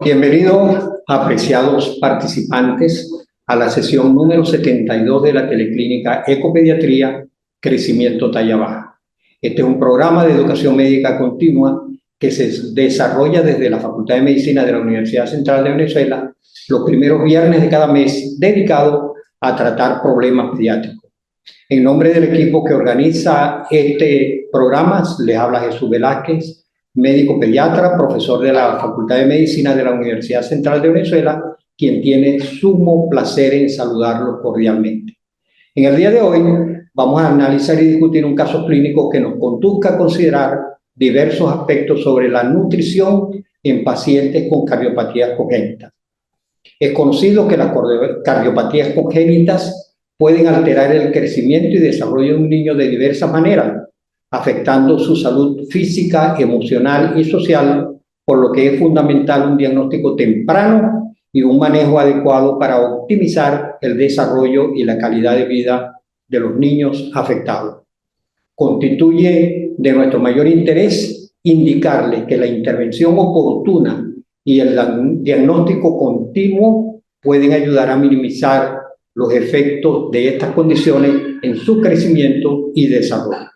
Bienvenidos, apreciados participantes, a la sesión número 72 de la Teleclínica Ecopediatría Crecimiento Talla Baja. Este es un programa de educación médica continua que se desarrolla desde la Facultad de Medicina de la Universidad Central de Venezuela los primeros viernes de cada mes, dedicado a tratar problemas pediátricos. En nombre del equipo que organiza este programa, les habla Jesús Velázquez, médico pediatra, profesor de la Facultad de Medicina de la Universidad Central de Venezuela, quien tiene sumo placer en saludarlo cordialmente. En el día de hoy vamos a analizar y discutir un caso clínico que nos conduzca a considerar diversos aspectos sobre la nutrición en pacientes con cardiopatías congénitas. Es conocido que las cardiopatías congénitas pueden alterar el crecimiento y desarrollo de un niño de diversas maneras, afectando su salud física, emocional y social, por lo que es fundamental un diagnóstico temprano y un manejo adecuado para optimizar el desarrollo y la calidad de vida de los niños afectados. Constituye de nuestro mayor interés indicarles que la intervención oportuna y el diagnóstico continuo pueden ayudar a minimizar los efectos de estas condiciones en su crecimiento y desarrollo.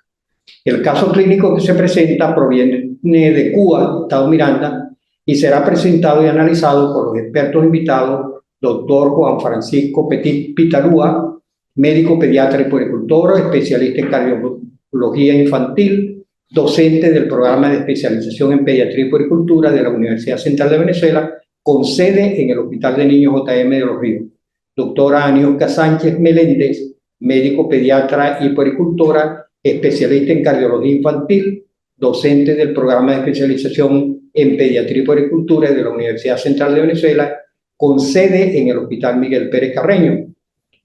El caso clínico que se presenta proviene de Cuba, Estado Miranda, y será presentado y analizado por los expertos invitados, doctor Juan Francisco Petit Pitarúa, médico pediatra y puericultor, especialista en cardiología infantil, docente del programa de especialización en pediatría y puericultura de la Universidad Central de Venezuela, con sede en el Hospital de Niños JM de Los Ríos. Doctora Aniuska Sánchez Meléndez, médico pediatra y puericultora, especialista en cardiología infantil, docente del programa de especialización en pediatría y puericultura de la Universidad Central de Venezuela, con sede en el Hospital Miguel Pérez Carreño.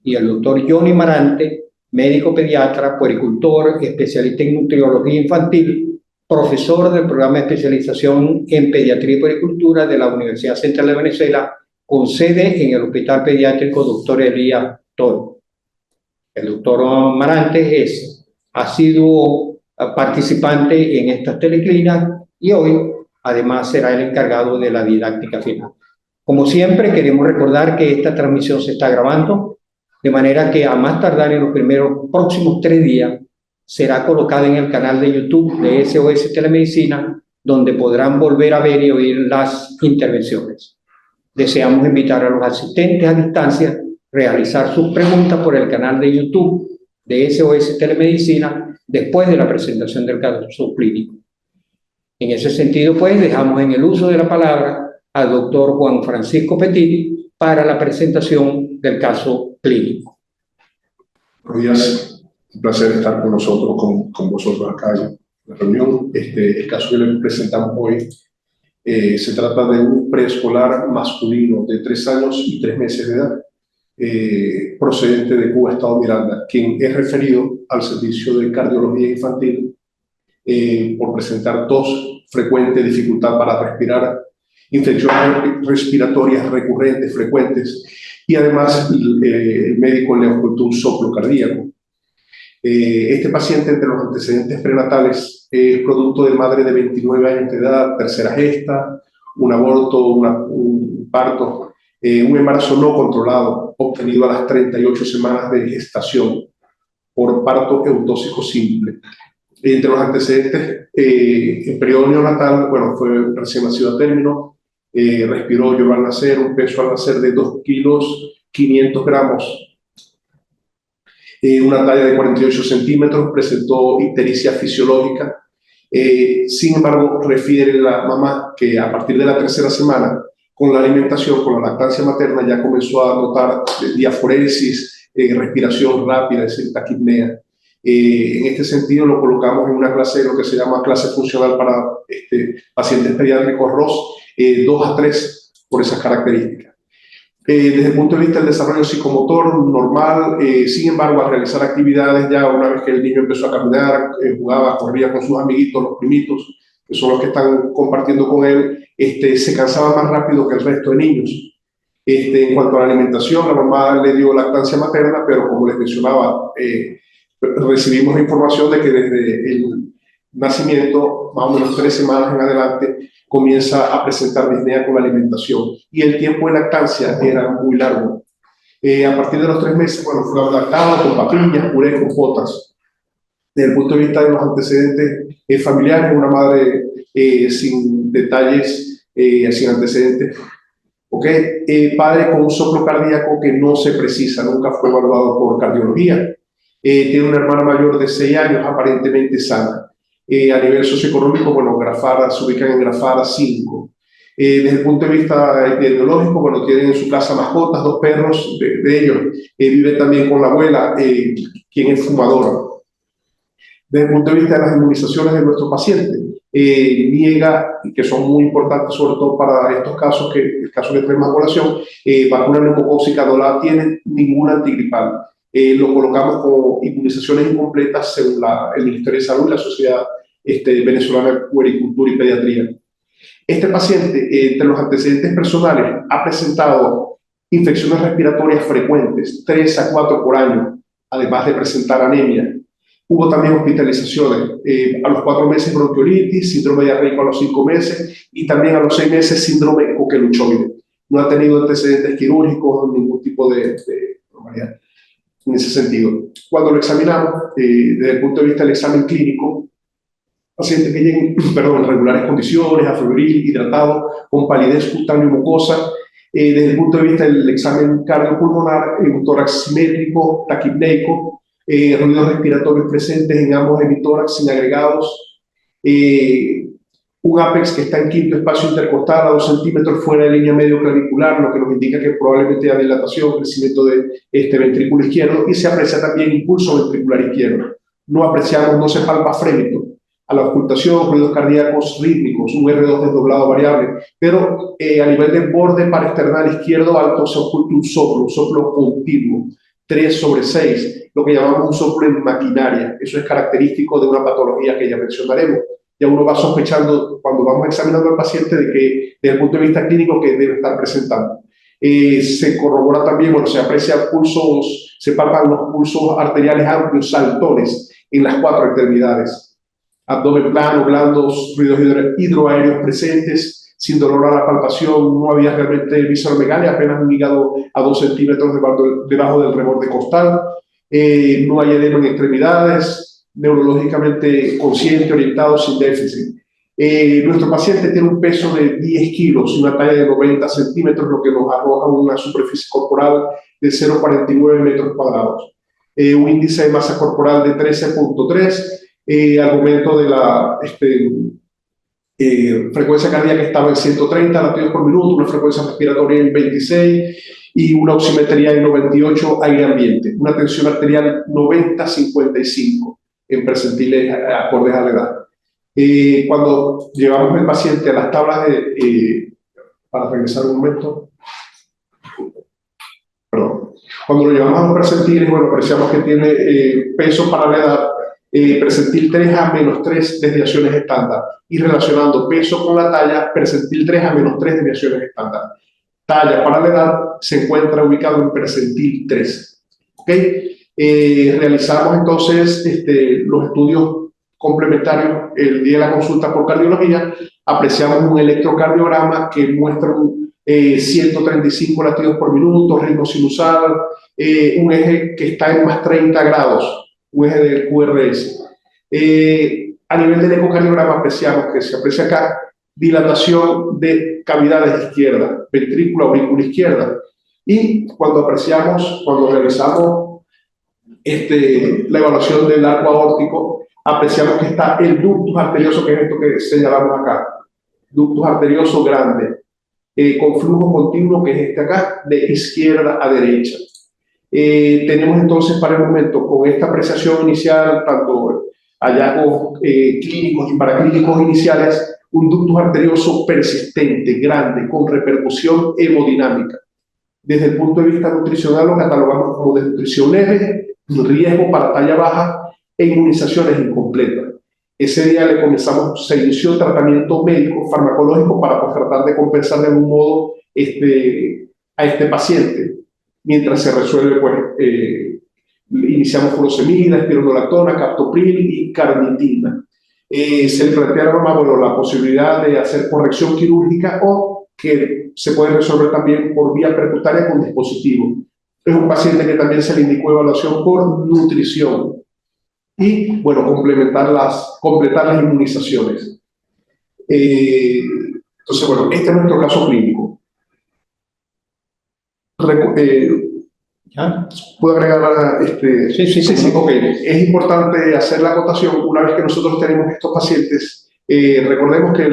Y el doctor Johnny Marante, médico pediatra, puericultor, especialista en nutriología infantil, profesor del programa de especialización en pediatría y puericultura de la Universidad Central de Venezuela, con sede en el Hospital Pediátrico Dr. Elías Toro. El doctor Marante ha sido participante en estas teleclínicas y hoy además será el encargado de la didáctica final. Como siempre, queremos recordar que esta transmisión se está grabando, de manera que a más tardar en los próximos 3 días será colocada en el canal de YouTube de SOS Telemedicina, donde podrán volver a ver y oír las intervenciones. Deseamos invitar a los asistentes a distancia a realizar sus preguntas por el canal de YouTube de SOS Telemedicina después de la presentación del caso clínico. En ese sentido, pues, dejamos en el uso de la palabra al doctor Juan Francisco Petit para la presentación del caso clínico. Buenos días, un placer estar con nosotros, con vosotros acá en la reunión. El caso que les presentamos hoy se trata de un preescolar masculino de 3 años y 3 meses de edad, procedente de Cuba, Estado Miranda, quien es referido al servicio de cardiología infantil por presentar tos frecuente, dificultad para respirar, infecciones respiratorias recurrentes, frecuentes, y además el médico le ocultó un soplo cardíaco. Este paciente, entre los antecedentes prenatales, es producto de madre de 29 años de edad, tercera gesta, un aborto, un parto, un embarazo no controlado, obtenido a las 38 semanas de gestación por parto eutóxico simple. Entre los antecedentes, en periodo neonatal, fue recién nacido a término, respiró, lloró al nacer, un peso al nacer de 2 kilos 500 gramos, una talla de 48 centímetros, presentó ictericia fisiológica. Sin embargo, refiere la mamá que a partir de la 3ª semana, con la alimentación, con la lactancia materna, ya comenzó a notar diaforesis, respiración rápida, es decir, taquipnea. En este sentido, lo colocamos en una clase, lo que se llama clase funcional para pacientes pediátricos ROS 2 a 3, por esas características. Desde el punto de vista del desarrollo psicomotor, normal, sin embargo, al realizar actividades, ya una vez que el niño empezó a caminar, jugaba, corría con sus amiguitos, los primitos, que son los que están compartiendo con él, se cansaba más rápido que el resto de niños. En cuanto a la alimentación, la mamá le dio lactancia materna, pero como les mencionaba, recibimos información de que desde nacimiento, más o menos 3 semanas en adelante, comienza a presentar disnea con la alimentación y el tiempo de lactancia era muy largo. A partir de los 3 meses, bueno, fue lactado con papillas, puré, compotas. Desde el punto de vista de los antecedentes familiares, una madre sin detalles, sin antecedentes. Padre con un soplo cardíaco que no se precisa, nunca fue evaluado por cardiología. Tiene una hermana mayor de 6 años, aparentemente sana. A nivel socioeconómico, bueno, Grafada, se ubican en Grafada 5. Desde el punto de vista epidemiológico, bueno, tienen en su casa mascotas, 2 perros de ellos. Vive también con la abuela, quien es fumadora. Desde el punto de vista de las inmunizaciones de nuestro paciente, niega, que son muy importantes, sobre todo para estos casos, que el caso que tenemos a colación, vacuna neumocócica no la tiene ninguna antigripal. Lo colocamos como inmunizaciones incompletas según el Ministerio de Salud y la Sociedad Venezolana de Puericultura y Pediatría. Este paciente, entre los antecedentes personales, ha presentado infecciones respiratorias frecuentes, 3 a 4 por año, además de presentar anemia. Hubo también hospitalizaciones, a los 4 meses bronquiolitis, síndrome diarreico a los 5 meses y también a los 6 meses síndrome coqueluchoide. No ha tenido antecedentes quirúrgicos, ningún tipo de normalidad en ese sentido. Cuando lo examinamos, desde el punto de vista del examen clínico, pacientes que lleguen, en regulares condiciones, afebril, hidratado, con palidez cutánea y mucosa, desde el punto de vista del examen cardiopulmonar, un tórax simétrico, taquipneico, ruidos respiratorios presentes en ambos hemitórax sin agregados, un ápex que está en quinto espacio intercostal a 2 centímetros fuera de línea medio clavicular, lo que nos indica que probablemente haya dilatación, crecimiento de ventrículo izquierdo, y se aprecia también impulso ventricular izquierdo. No apreciamos, no se palpa frémito. A la ocultación, ruidos cardíacos rítmicos, un R2 desdoblado variable, pero a nivel de borde parasternal izquierdo alto se oculta un soplo continuo, 3/6, lo que llamamos un soplo en maquinaria. Eso es característico de una patología que ya mencionaremos. Ya uno va sospechando cuando vamos examinando al paciente de que, desde el punto de vista clínico, que debe estar presentando. Se corrobora también, bueno, se aprecia pulsos, se palpan los pulsos arteriales amplios, saltones, en las 4 extremidades. Abdomen plano, blandos, ruidos hidroaéreos presentes, sin dolor a la palpación, no había realmente visceromegalia, apenas un hígado a 2 centímetros debajo del reborde costal, no hay edema en extremidades, neurológicamente consciente, orientado, sin déficit. Nuestro paciente tiene un peso de 10 kilos y una talla de 90 centímetros, lo que nos arroja una superficie corporal de 0,49 metros cuadrados. Un índice de masa corporal de 13.3, al momento de la frecuencia cardíaca estaba en 130 latidos por minuto, una frecuencia respiratoria en 26 y una oximetría en 98 aire ambiente, una tensión arterial 90-55 en percentiles acordes a la edad. Cuando llevamos el paciente a las tablas para regresar un momento, cuando lo llevamos a los percentiles, bueno, apreciamos que tiene peso para la edad, percentil 3 a -3 desviaciones estándar, y relacionando peso con la talla, percentil 3 a -3 desviaciones estándar. Talla para la edad se encuentra ubicado en percentil 3. Realizamos entonces los estudios complementarios el día de la consulta por cardiología. Apreciamos un electrocardiograma que muestra 135 latidos por minuto, ritmo sinusal, un eje que está en más 30 grados, un eje del QRS. A nivel del ecocardiograma apreciamos que se aprecia acá dilatación de cavidades izquierdas, ventrículo, aurícula izquierda. Y cuando realizamos la evaluación del arco aórtico, apreciamos que está el ductus arterioso, que es esto que señalamos acá, ductus arterioso grande, con flujo continuo, que es este acá, de izquierda a derecha. Tenemos entonces para el momento, con esta apreciación inicial, tanto hallazgos clínicos y paraclínicos iniciales, un ductus arterioso persistente, grande, con repercusión hemodinámica. Desde el punto de vista nutricional lo catalogamos como desnutrición leve, riesgo para talla baja e inmunizaciones incompletas. Ese día se inició el tratamiento médico farmacológico para tratar de compensar de algún modo a este paciente. Mientras se resuelve, iniciamos furosemida, espironolactona, captopril y carnitina. se le plantea a la mamá, bueno, la posibilidad de hacer corrección quirúrgica o que se puede resolver también por vía percutánea con dispositivo. Es un paciente que también se le indicó evaluación por nutrición y, bueno, completar las inmunizaciones. Entonces, bueno, este es nuestro caso clínico. ¿Ya? ¿Puedo agregar Sí. Okay. Es importante hacer la acotación una vez que nosotros tenemos estos pacientes. Recordemos que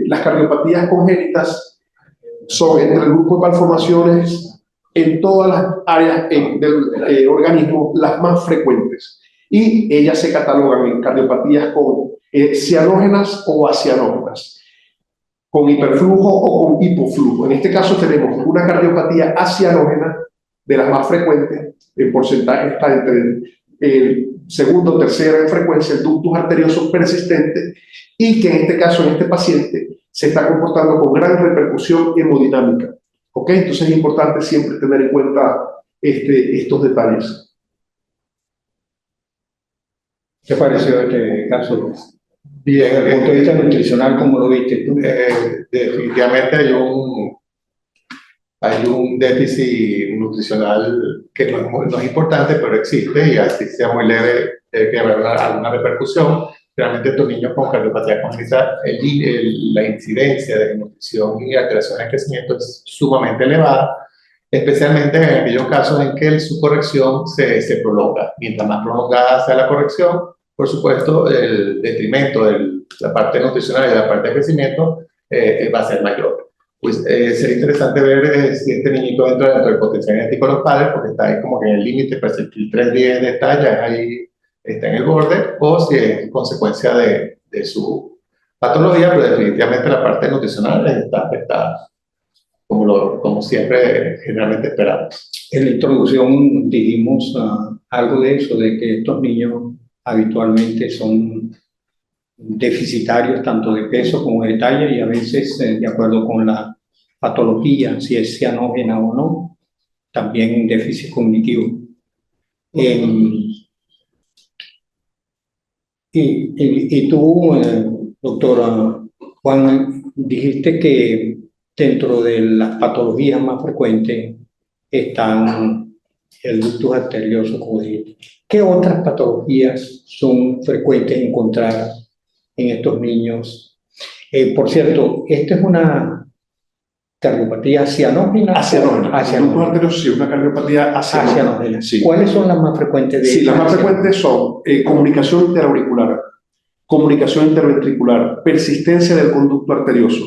las cardiopatías congénitas son entre el grupo de malformaciones en todas las áreas del organismo las más frecuentes y ellas se catalogan en cardiopatías con cianógenas o acianógenas, con hiperflujo o con hipoflujo. En este caso tenemos una cardiopatía acianógena de las más frecuentes, el porcentaje está entre el segundo o tercero en frecuencia, el ductus arterioso persistente, y que en este caso, en este paciente, se está comportando con gran repercusión hemodinámica. ¿Ok? Entonces es importante siempre tener en cuenta estos detalles. ¿Qué pareció este caso? Bien, desde el punto de vista nutricional, ¿cómo lo viste tú? Definitivamente hay un déficit nutricional que no es importante, pero existe y así sea muy leve, debe que haber alguna repercusión. Realmente estos niños con cardiopatía congénita, la incidencia de nutrición y alteraciones de crecimiento es sumamente elevada, especialmente en aquellos casos en que su corrección se prolonga. Mientras más prolongada sea la corrección, por supuesto, el detrimento de la parte nutricional y de la parte de crecimiento va a ser mayor. Pues sería interesante ver si este niñito entra dentro del potencial genético de los padres, porque está ahí como que en el límite, pues el 310 de esta ya ahí está en el borde, o si es consecuencia de su patología, pero definitivamente la parte nutricional está afectada, como siempre generalmente esperamos. En la introducción dijimos algo de eso, de que estos niños habitualmente son deficitarios tanto de peso como de talla y a veces, de acuerdo con la patología, si es cianógena o no, también déficit cognitivo. Y tú, doctora Juan, dijiste que dentro de las patologías más frecuentes están el ductus arterioso, como dijiste. ¿Qué otras patologías son frecuentes encontrar en estos niños? Por cierto, ¿esta es una cardiopatía cianógena? Acianógena. El ductus arterioso sí es una cardiopatía acianógena. Sí. ¿Cuáles son las más frecuentes de Sí, las más frecuentes son comunicación interauricular, comunicación interventricular, persistencia del conducto arterioso.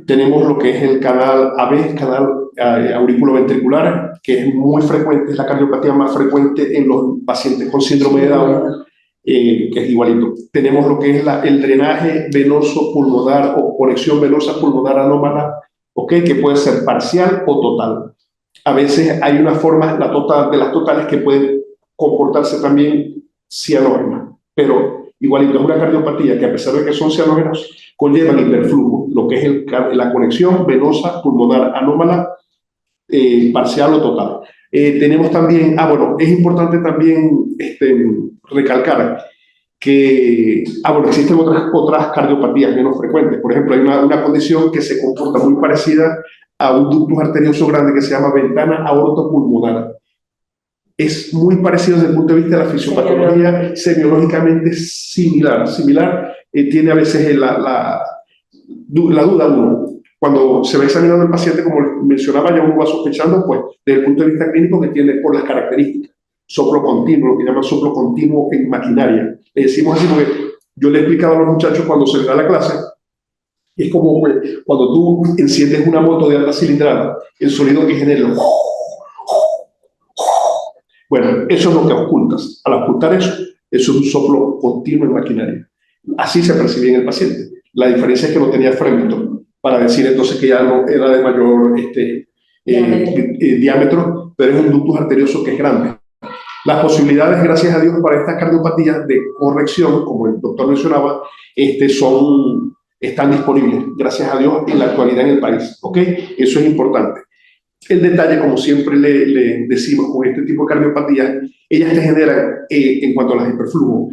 Tenemos lo que es el canal AB, canal auriculoventricular, que es muy frecuente, es la cardiopatía más frecuente en los pacientes con síndrome de Down, que es igualito. Tenemos lo que es el drenaje venoso pulmonar o conexión venosa pulmonar anómala, ¿okay? Que puede ser parcial o total. A veces hay una forma, de las totales, que pueden comportarse también cianógenas, pero igualito es una cardiopatía que, a pesar de que son cianógenos, conllevan hiperflujo, lo que es la conexión venosa pulmonar anómala, parcial o total. Tenemos también, es importante también recalcar que existen otras cardiopatías menos frecuentes. Por ejemplo, hay una condición que se comporta muy parecida a un ductus arterioso grande que se llama ventana aortopulmonar. Es muy parecido desde el punto de vista de la fisiopatología, semiológicamente similar. Tiene a veces la duda uno. Cuando se va examinando el paciente, como mencionaba, ya uno va sospechando, pues, desde el punto de vista clínico, que tiene por las características. Soplo continuo, lo que llaman soplo continuo en maquinaria. Le decimos así porque yo le he explicado a los muchachos cuando se les da la clase, es como cuando tú enciendes una moto de alta cilindrada, el sonido que genera el... Bueno, eso es lo que ocultas. Al ocultar eso es un soplo continuo en maquinaria. Así se percibía en el paciente. La diferencia es que no tenía frémito, para decir entonces que ya no era de mayor diámetro, pero es un ductus arterioso que es grande. Las posibilidades, gracias a Dios, para estas cardiopatías de corrección, como el doctor mencionaba, están disponibles, gracias a Dios, en la actualidad en el país. ¿Ok? Eso es importante. El detalle, como siempre le decimos con este tipo de cardiopatías, ellas te generan, en cuanto a las hiperflujo,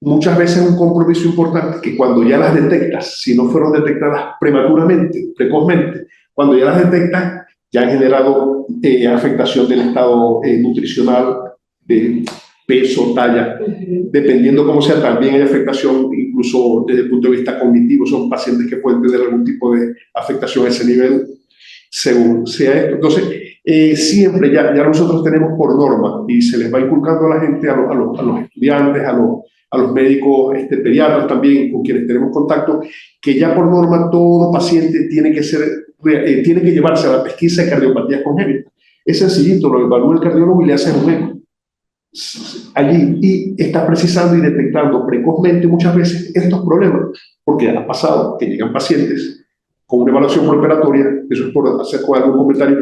muchas veces es un compromiso importante que cuando ya las detectas, si no fueron detectadas prematuramente, precozmente, cuando ya las detectas, ya han generado afectación del estado nutricional, de peso, talla, dependiendo cómo sea, también hay afectación incluso desde el punto de vista cognitivo, son pacientes que pueden tener algún tipo de afectación a ese nivel, según sea esto. Entonces, siempre ya nosotros tenemos por norma, y se les va inculcando a la gente, a los estudiantes, a los médicos pediatras también, con quienes tenemos contacto, que ya por norma todo paciente tiene que llevarse a la pesquisa de cardiopatías congénitas. Es sencillito, lo evalúa el cardiólogo y le hace un eco allí y está precisando y detectando precozmente muchas veces estos problemas, porque ha pasado que llegan pacientes con una evaluación preoperatoria, eso es por hacer algún comentario,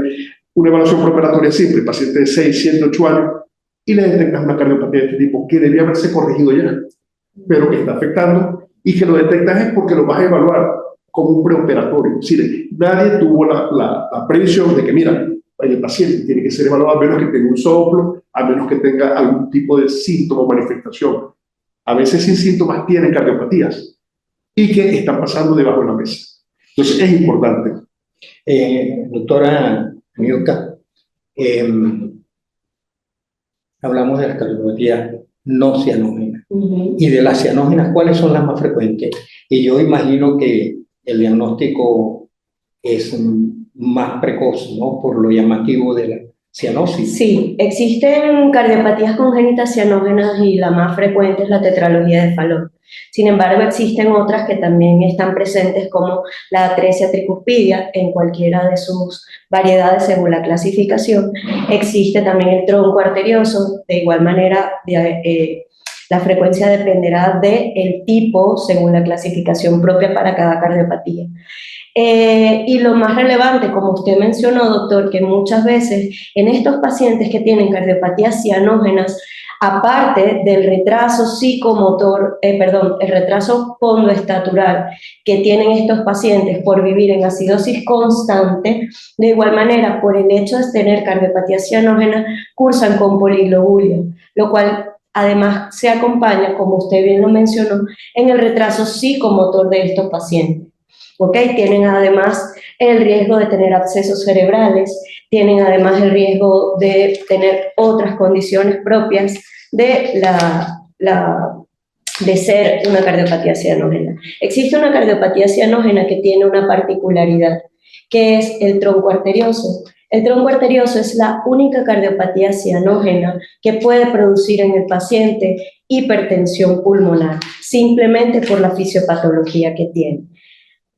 una evaluación preoperatoria simple, paciente de 6, 7, 8 años, y le detectas una cardiopatía de este tipo que debía haberse corregido ya, pero que está afectando, y que lo detectas es porque lo vas a evaluar como un preoperatorio. Es decir, nadie tuvo la previsión de que, mira, el paciente tiene que ser evaluado a menos que tenga un soplo, a menos que tenga algún tipo de síntoma o manifestación. A veces sin síntomas tienen cardiopatías y que están pasando debajo de la mesa. Entonces es importante. Doctora Miuca, hablamos de las cardiopatías no cianógenas. Y de las cianógenas, ¿cuáles son las más frecuentes? Y yo imagino que el diagnóstico es más precoz, ¿no? Por lo llamativo de la cianosis. Sí, existen cardiopatías congénitas cianógenas y la más frecuente es la tetralogía de Fallot. Sin embargo, existen otras que también están presentes como la atresia tricuspidia en cualquiera de sus variedades según la clasificación. Existe también el tronco arterioso, de igual manera la frecuencia dependerá del tipo según la clasificación propia para cada cardiopatía. Y lo más relevante, como usted mencionó, doctor, que muchas veces en estos pacientes que tienen cardiopatías cianógenas, aparte del retraso psicomotor, el retraso pondoestatural que tienen estos pacientes por vivir en acidosis constante, de igual manera, por el hecho de tener cardiopatía cianógena, cursan con poliglobulia, lo cual además se acompaña, como usted bien lo mencionó, en el retraso psicomotor de estos pacientes. ¿Okay? Tienen además el riesgo de tener abscesos cerebrales, tienen además el riesgo de tener otras condiciones propias de de ser una cardiopatía cianógena. Existe una cardiopatía cianógena que tiene una particularidad, que es el tronco arterioso. El tronco arterioso es la única cardiopatía cianógena que puede producir en el paciente hipertensión pulmonar, simplemente por la fisiopatología que tiene.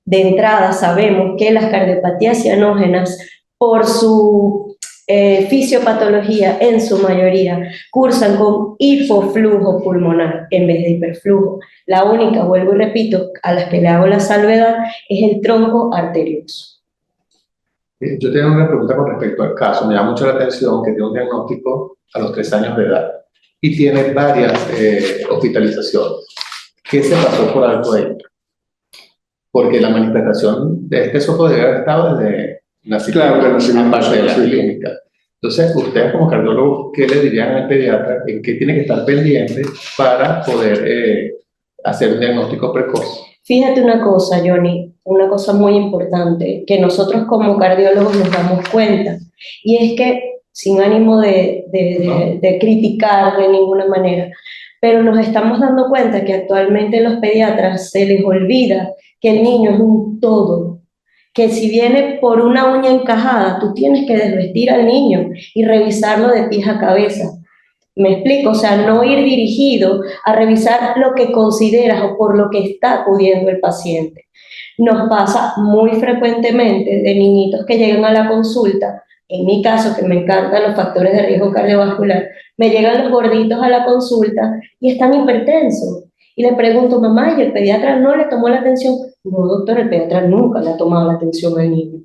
De entrada sabemos que las cardiopatías cianógenas, por su fisiopatología en su mayoría, cursan con hipoflujo pulmonar en vez de hiperflujo. La única, vuelvo y repito, a las que le hago la salvedad es el tronco arterioso. Yo tengo una pregunta con respecto al caso. Me llama mucho la atención que tiene un diagnóstico a los 3 años de edad y tiene varias hospitalizaciones. ¿Qué se pasó por alto ahí? Porque la manifestación de este sopo debe haber estado desde la parte de la clínica. Entonces, ustedes como cardiólogos, ¿qué le dirían al pediatra en qué tiene que estar pendiente para poder hacer un diagnóstico precoz? Fíjate una cosa, Johnny, una cosa muy importante, que nosotros como cardiólogos nos damos cuenta, y es que, sin ánimo de criticar de ninguna manera, pero nos estamos dando cuenta que actualmente los pediatras se les olvida que el niño es un todo, que si viene por una uña encajada, tú tienes que desvestir al niño y revisarlo de pies a cabeza. ¿Me explico? O sea, no ir dirigido a revisar lo que consideras o por lo que está acudiendo el paciente. Nos pasa muy frecuentemente de niñitos que llegan a la consulta, en mi caso, que me encantan los factores de riesgo cardiovascular, me llegan los gorditos a la consulta y están hipertensos. Y le pregunto, mamá, ¿y el pediatra no le tomó la atención? No, doctor, el pediatra nunca le ha tomado la atención al niño.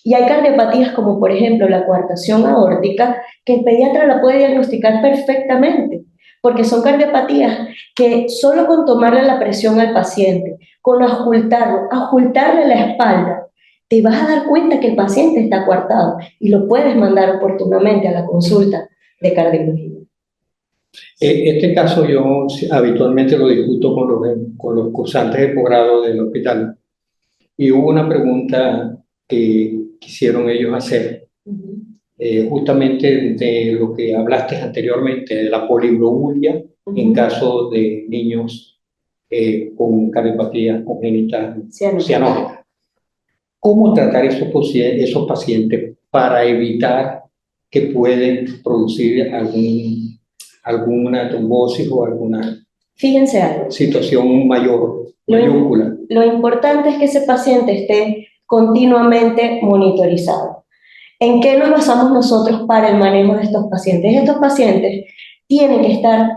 Y hay cardiopatías como, por ejemplo, la coartación aórtica, que el pediatra la puede diagnosticar perfectamente, porque son cardiopatías que solo con tomarle la presión al paciente, con ajustarle la espalda, te vas a dar cuenta que el paciente está coartado y lo puedes mandar oportunamente a la consulta de cardiología. Este caso yo habitualmente lo discuto con los cursantes de posgrado del hospital y hubo una pregunta que quisieron ellos hacer, justamente de lo que hablaste anteriormente, de la poliglobulia en caso de niños con cardiopatía congénita cianógena. ¿Cómo tratar esos pacientes para evitar que pueden producir alguna trombosis o alguna Fíjense algo. situación mayúscula? Lo importante es que ese paciente esté continuamente monitorizado. ¿En qué nos basamos nosotros para el manejo de estos pacientes? Estos pacientes tienen que estar,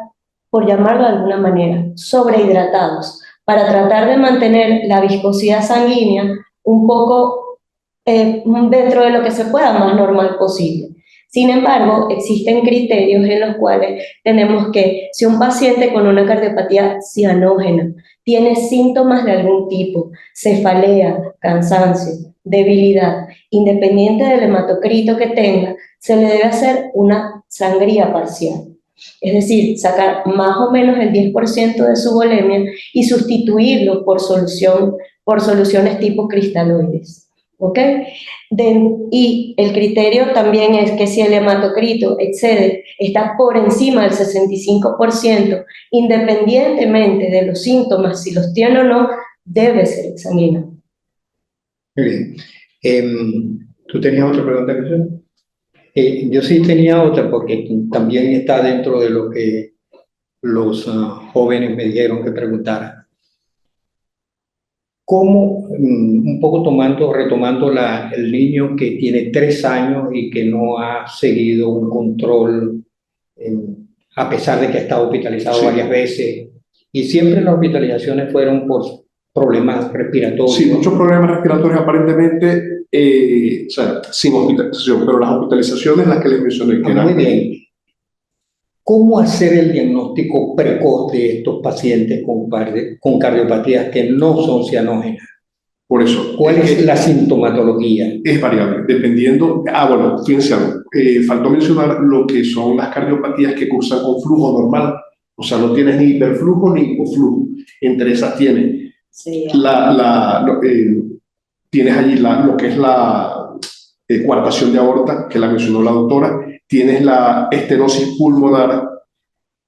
por llamarlo de alguna manera, sobrehidratados para tratar de mantener la viscosidad sanguínea un poco dentro de lo que se pueda más normal posible. Sin embargo, existen criterios en los cuales tenemos que, si un paciente con una cardiopatía cianógena tiene síntomas de algún tipo, cefalea, cansancio, debilidad, independiente del hematocrito que tenga, se le debe hacer una sangría parcial. Es decir, sacar más o menos el 10% de su volemia y sustituirlo por soluciones tipo cristaloides. ¿Ok? Y el criterio también es que si el hematocrito está por encima del 65%, independientemente de los síntomas, si los tiene o no, debe ser examinado. Muy bien. ¿Tú tenías otra pregunta que hacer? Yo sí tenía otra porque también está dentro de lo que los jóvenes me dijeron que preguntara. ¿Cómo, un poco retomando el niño que tiene 3 años y que no ha seguido un control, a pesar de que ha estado hospitalizado varias veces, y siempre las hospitalizaciones fueron por problemas respiratorios? Sí, muchos problemas respiratorios aparentemente, o sea, sin hospitalización, pero las hospitalizaciones, las que les mencioné, que eran... Muy bien. ¿Cómo hacer el diagnóstico precoz de estos pacientes con cardiopatías que no son cianógenas? Por eso. ¿Cuál es la sintomatología? Es variable, dependiendo... bueno, fíjense algo. Faltó mencionar lo que son las cardiopatías que cursan con flujo normal. O sea, no tienes ni hiperflujo ni hipoflujo. Entre esas tienes tienes allí lo que es la coartación de aorta, que la mencionó la doctora. Tienes la estenosis pulmonar,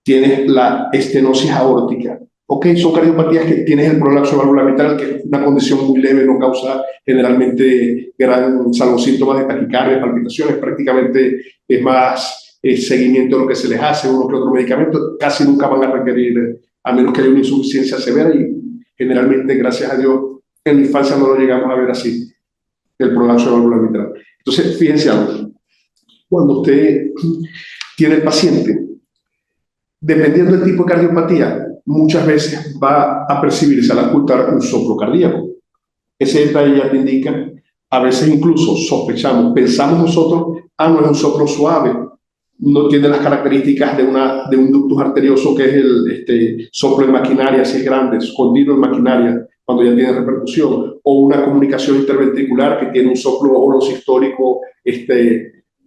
tienes la estenosis aórtica. Ok, son cardiopatías que tienes el prolapso valvular mitral, que es una condición muy leve, no causa generalmente salvo síntomas de taquicardia, palpitaciones, prácticamente es más seguimiento de lo que se les hace, uno que otro medicamento, casi nunca van a requerir, a menos que haya una insuficiencia severa, y generalmente, gracias a Dios, en la infancia no lo llegamos a ver así, el prolapso valvular mitral. Entonces, fíjense algo. Cuando usted tiene el paciente, dependiendo del tipo de cardiopatía, muchas veces va a percibirse al ocultar un soplo cardíaco. Ese detalle ya te indica, a veces incluso sospechamos, pensamos nosotros, no es un soplo suave, no tiene las características de un ductus arterioso, que es el soplo en maquinaria, si es grande, escondido en maquinaria, cuando ya tiene repercusión, o una comunicación interventricular que tiene un soplo holosistólico,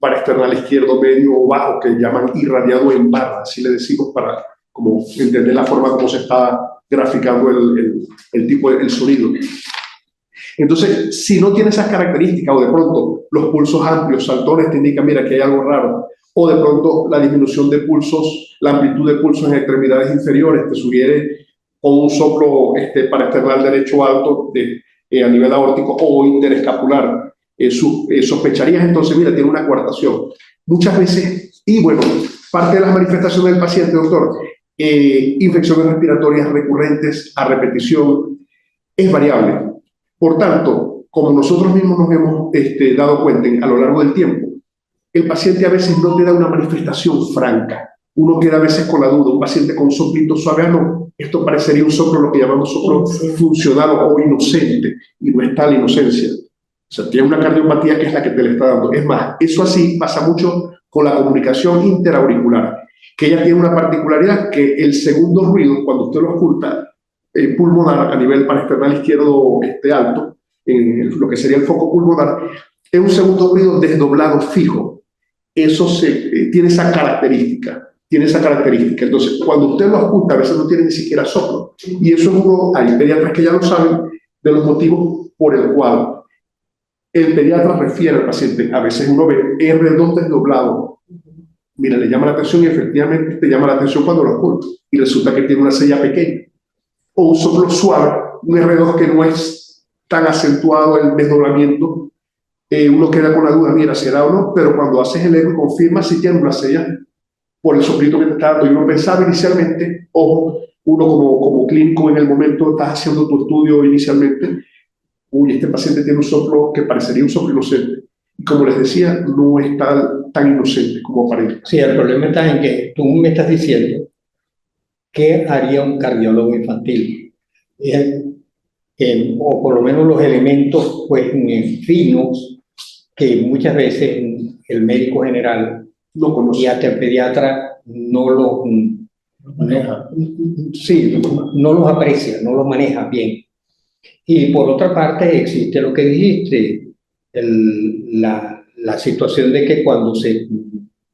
paraesternal izquierdo, medio o bajo, que llaman irradiado en barra, así le decimos para como entender la forma como se está graficando el tipo del sonido. Entonces, si no tiene esas características, o de pronto los pulsos amplios, saltones, te indican, mira, que hay algo raro, o de pronto la disminución de pulsos, la amplitud de pulsos en extremidades inferiores, te sugiere con un soplo paraesternal derecho alto a nivel aórtico o interescapular, sospecharías entonces, mira, tiene una coartación. Muchas veces, y bueno, parte de las manifestaciones del paciente, doctor, infecciones respiratorias recurrentes a repetición, es variable. Por tanto, como nosotros mismos nos hemos dado cuenta a lo largo del tiempo, el paciente a veces no te da una manifestación franca. Uno queda a veces con la duda, un paciente con soplito suave, no, esto parecería un soplo, lo que llamamos soplo funcional o inocente, y no está la inocencia. O sea, tiene una cardiopatía que es la que te le está dando. Es más, eso así pasa mucho con la comunicación interauricular, que ella tiene una particularidad, que el segundo ruido, cuando usted lo oculta, pulmonar a nivel paraesternal izquierdo alto, en lo que sería el foco pulmonar, es un segundo ruido desdoblado fijo. Eso tiene esa característica. tiene esa característica. Entonces, cuando usted lo oculta, a veces no tiene ni siquiera soplo. Y eso es uno, hay pediatras que ya lo saben, de los motivos por el cual el pediatra refiere al paciente. A veces uno ve R2 desdoblado. Mira, le llama la atención y efectivamente te llama la atención cuando lo oculta. Y resulta que tiene una sella pequeña. O un soplo suave, un R2 que no es tan acentuado el desdoblamiento. Uno queda con la duda, mira, será o no, pero cuando haces el eco y confirmas si tiene una sella por el soplito que te está dando. Y uno pensaba inicialmente, ojo, uno como clínico en el momento estás haciendo tu estudio inicialmente, uy, este paciente tiene un soplo que parecería un soplo inocente. Y como les decía, no es tan inocente como parece. Sí, el problema está en que tú me estás diciendo qué haría un cardiólogo infantil. O por lo menos los elementos pues, finos que muchas veces el médico general No conoce. y hasta el pediatra no los, sí, no los aprecia, no los maneja bien. Y por otra parte existe lo que dijiste, la situación de que cuando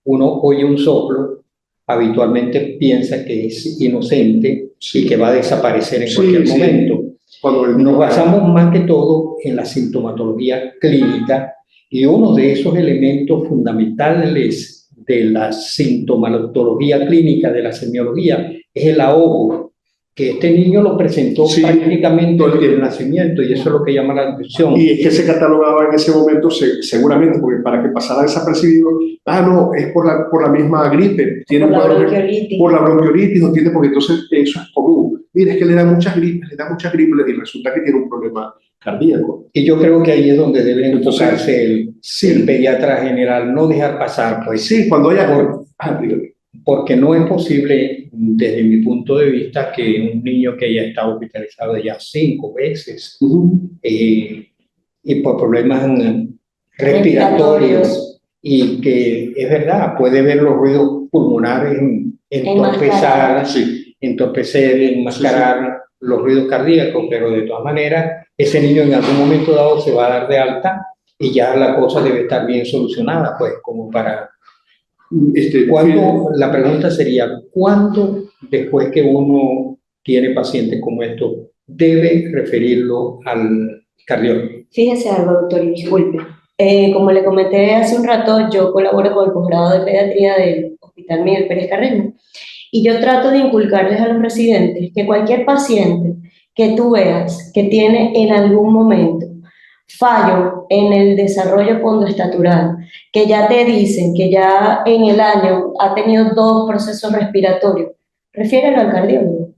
uno oye un soplo, habitualmente piensa que es inocente y que va a desaparecer en cualquier momento. Cuando Nos basamos más que todo en la sintomatología clínica y uno de esos elementos fundamentales de la sintomatología clínica, de la semiología, es el ahogo, que este niño lo presentó prácticamente desde el nacimiento y eso es lo que llama la atención. Y es que se catalogaba en ese momento seguramente, porque para que pasara desapercibido, no, es por la misma gripe, tiene por la bronquiolitis, no tiene, porque entonces eso es común. Mira, es que le da muchas gripes y resulta que tiene un problema cardíaco. Y yo creo que ahí es donde debe enfocarse el pediatra general, no dejar pasar. Pues, sí, cuando haya... porque no es posible, desde mi punto de vista, que un niño que haya estado hospitalizado ya 5 veces y por problemas respiratorios y que es verdad, puede ver los ruidos pulmonares entorpecer, enmascarar los ruidos cardíacos, pero de todas maneras ese niño en algún momento dado se va a dar de alta y ya la cosa debe estar bien solucionada, pues como para... la pregunta sería, ¿cuándo después que uno tiene pacientes como estos debe referirlo al cardiólogo? Fíjese algo, doctor, y disculpe. Como le comenté hace un rato, yo colaboro con el posgrado de pediatría del Hospital Miguel Pérez Carreño y yo trato de inculcarles a los residentes que cualquier paciente que tú veas que tiene en algún momento fallo en el desarrollo pondoestatural, que ya te dicen que ya en el año ha tenido 2 procesos respiratorios, refiérelo al cardiólogo.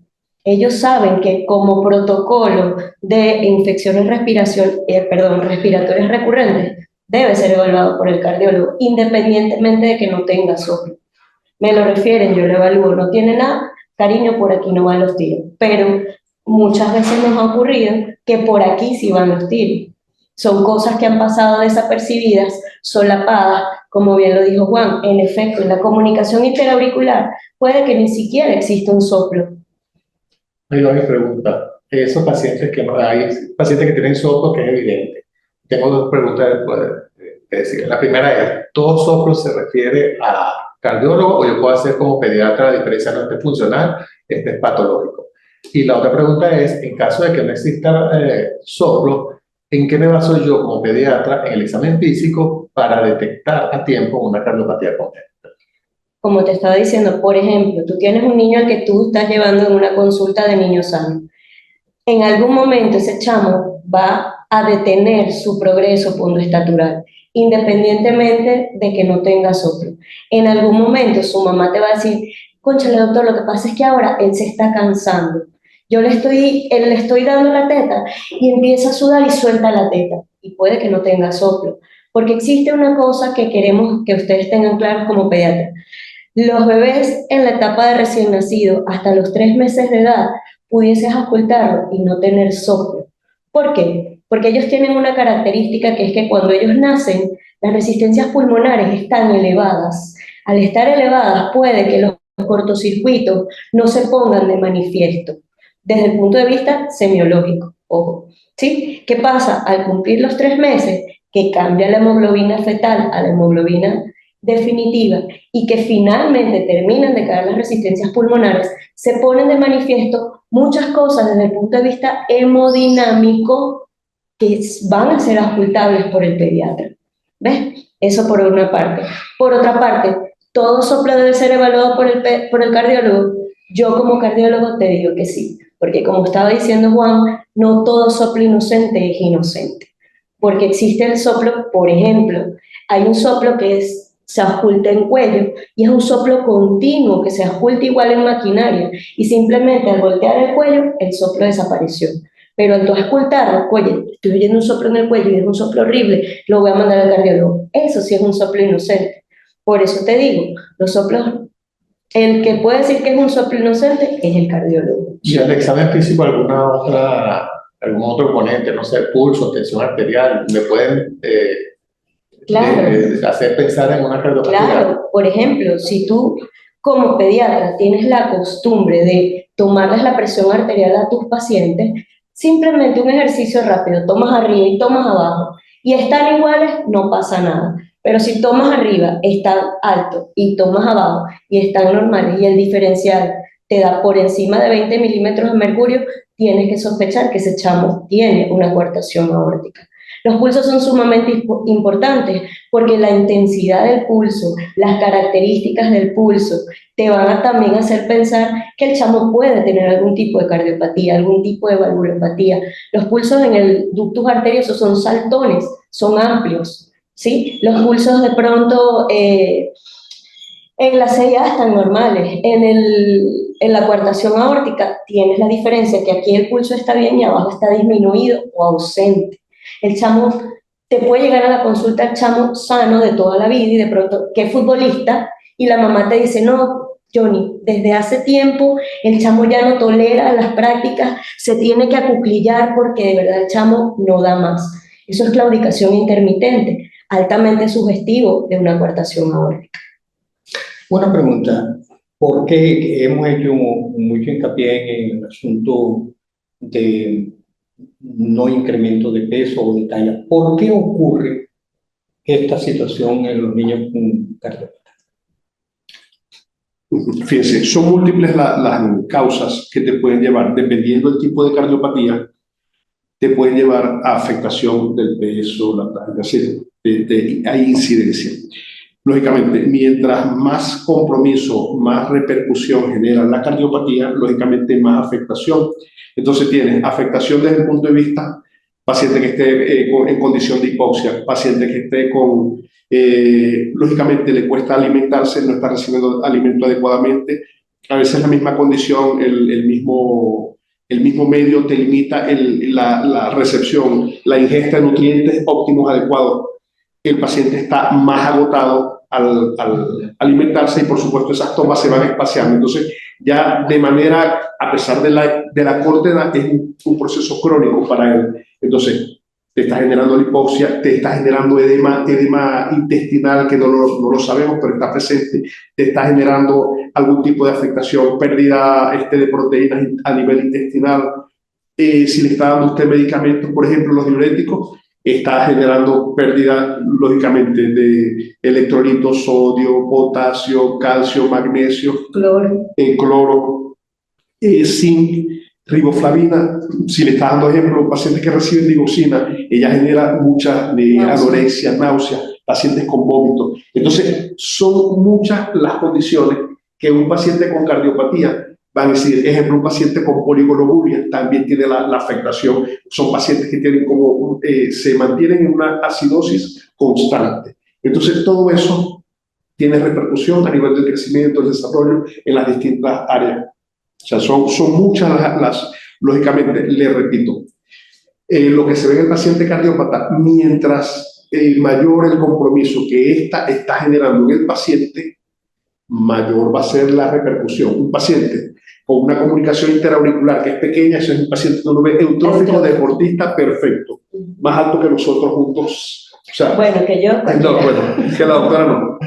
Ellos saben que como protocolo de infecciones respiratorias recurrentes debe ser evaluado por el cardiólogo, independientemente de que no tenga soplo. Me lo refieren, yo lo evalúo, no tiene nada, cariño, por aquí no van los tiros. Pero muchas veces nos ha ocurrido que por aquí sí van los tiros. Son cosas que han pasado desapercibidas, solapadas, como bien lo dijo Juan. En efecto, en la comunicación interauricular puede que ni siquiera exista un soplo. Ahí va mi pregunta. Esos pacientes hay pacientes que tienen soplo que es evidente. Tengo 2 preguntas de decir. La primera es, ¿todo soplo se refiere a cardiólogo o yo puedo hacer como pediatra la diferencia no es funcional, este es patológico? Y la otra pregunta es, en caso de que no exista soplo, ¿en qué me baso yo como pediatra en el examen físico para detectar a tiempo una cardiopatía congénita? Como te estaba diciendo, por ejemplo, tú tienes un niño al que tú estás llevando en una consulta de niño sano. En algún momento ese chamo va a detener su progreso pondoestatural, independientemente de que no tenga soplo. En algún momento su mamá te va a decir, cónchale doctor, lo que pasa es que ahora él se está cansando. Le estoy dando la teta y empieza a sudar y suelta la teta. Y puede que no tenga soplo. Porque existe una cosa que queremos que ustedes tengan claro como pediatras. Los bebés en la etapa de recién nacido, hasta los 3 meses de edad, pudieses ocultarlo y no tener soplo. ¿Por qué? Porque ellos tienen una característica que es que cuando ellos nacen, las resistencias pulmonares están elevadas. Al estar elevadas, puede que los cortocircuitos no se pongan de manifiesto. Desde el punto de vista semiológico, ojo, ¿sí? ¿Qué pasa? Al cumplir los 3 meses, que cambia la hemoglobina fetal a la hemoglobina definitiva y que finalmente terminan de caer las resistencias pulmonares, se ponen de manifiesto muchas cosas desde el punto de vista hemodinámico que van a ser auscultables por el pediatra. ¿Ves? Eso por una parte. Por otra parte, todo soplo debe ser evaluado por el cardiólogo. Yo como cardiólogo te digo que sí, porque como estaba diciendo Juan, no todo soplo inocente es inocente, porque existe el soplo, por ejemplo, hay un soplo que se ausculta en cuello y es un soplo continuo que se ausculta igual en maquinaria y simplemente al voltear el cuello el soplo desapareció. Pero al tú auscultarlo, oye, estoy oyendo un soplo en el cuello y es un soplo horrible, lo voy a mandar al cardiólogo. Eso sí es un soplo inocente. Por eso te digo, los soplos, el que puede decir que es un soplo inocente es el cardiólogo. ¿Y al examen físico algún otro componente, no sé, pulso, tensión arterial, me pueden Claro. hacer pensar en una cardiopatía? Claro, por ejemplo, si tú como pediatra tienes la costumbre de tomarles la presión arterial a tus pacientes, simplemente un ejercicio rápido, tomas arriba y tomas abajo, y están iguales, no pasa nada. Pero si tomas arriba, está alto, y tomas abajo, y están normales, y el diferencial te da por encima de 20 milímetros de mercurio, tienes que sospechar que ese chamo tiene una coartación aórtica. Los pulsos son sumamente importantes porque la intensidad del pulso, las características del pulso, te van a también hacer pensar que el chamo puede tener algún tipo de cardiopatía, algún tipo de valvulopatía. Los pulsos en el ductus arterioso son saltones, son amplios, ¿sí? Los pulsos de pronto en la CIA están normales, en la coartación aórtica tienes la diferencia que aquí el pulso está bien y abajo está disminuido o ausente. El chamo, te puede llegar a la consulta el chamo sano de toda la vida y de pronto, ¿qué futbolista? Y la mamá te dice, no, Johnny, desde hace tiempo el chamo ya no tolera las prácticas, se tiene que acuclillar porque de verdad el chamo no da más. Eso es claudicación intermitente, altamente sugestivo de una coartación aórtica. Una pregunta, ¿por qué hemos hecho mucho hincapié en el asunto de no incremento de peso o de talla? ¿Por qué ocurre esta situación en los niños con cardiopatía? Fíjense, son múltiples las causas que te pueden llevar, dependiendo del tipo de cardiopatía, te pueden llevar a afectación del peso, la talla, ¿sí? Hay incidencia. Lógicamente, mientras más compromiso, más repercusión genera la cardiopatía, lógicamente más afectación. Entonces tienes afectación desde el punto de vista paciente que esté en condición de hipoxia, paciente que esté con, lógicamente le cuesta alimentarse, no está recibiendo alimento adecuadamente, a veces la misma condición, el mismo medio te limita la recepción, la ingesta de nutrientes óptimos, adecuados. El paciente está más agotado al alimentarse y por supuesto esas tomas se van espaciando. Entonces ya de manera, a pesar de la corta edad, es un proceso crónico para él. Entonces te está generando la hipoxia, te está generando edema intestinal que no lo sabemos, pero está presente, te está generando algún tipo de afectación, pérdida de proteínas a nivel intestinal. Si le está dando usted medicamentos, por ejemplo los diuréticos, está generando pérdida, lógicamente, de electrolitos, sodio, potasio, calcio, magnesio, cloro, zinc, riboflavina. Si le está dando ejemplo, pacientes que reciben digoxina, ella genera mucha anorexia, náusea, pacientes con vómito. Entonces, son muchas las condiciones que un paciente con cardiopatía van a decir, ejemplo, un paciente con poligloburia también tiene la afectación. Son pacientes que tienen se mantienen en una acidosis constante. Entonces, todo eso tiene repercusión a nivel del crecimiento, del desarrollo en las distintas áreas. O sea, son muchas lógicamente, le repito, lo que se ve en el paciente cardiópata, mientras mayor el compromiso que está generando en el paciente, mayor va a ser la repercusión. Un paciente con una comunicación interauricular que es pequeña, eso es un paciente que uno ve eutrófico, deportista, perfecto, más alto que nosotros juntos. O sea, bueno, que yo. No, bueno, que la doctora no,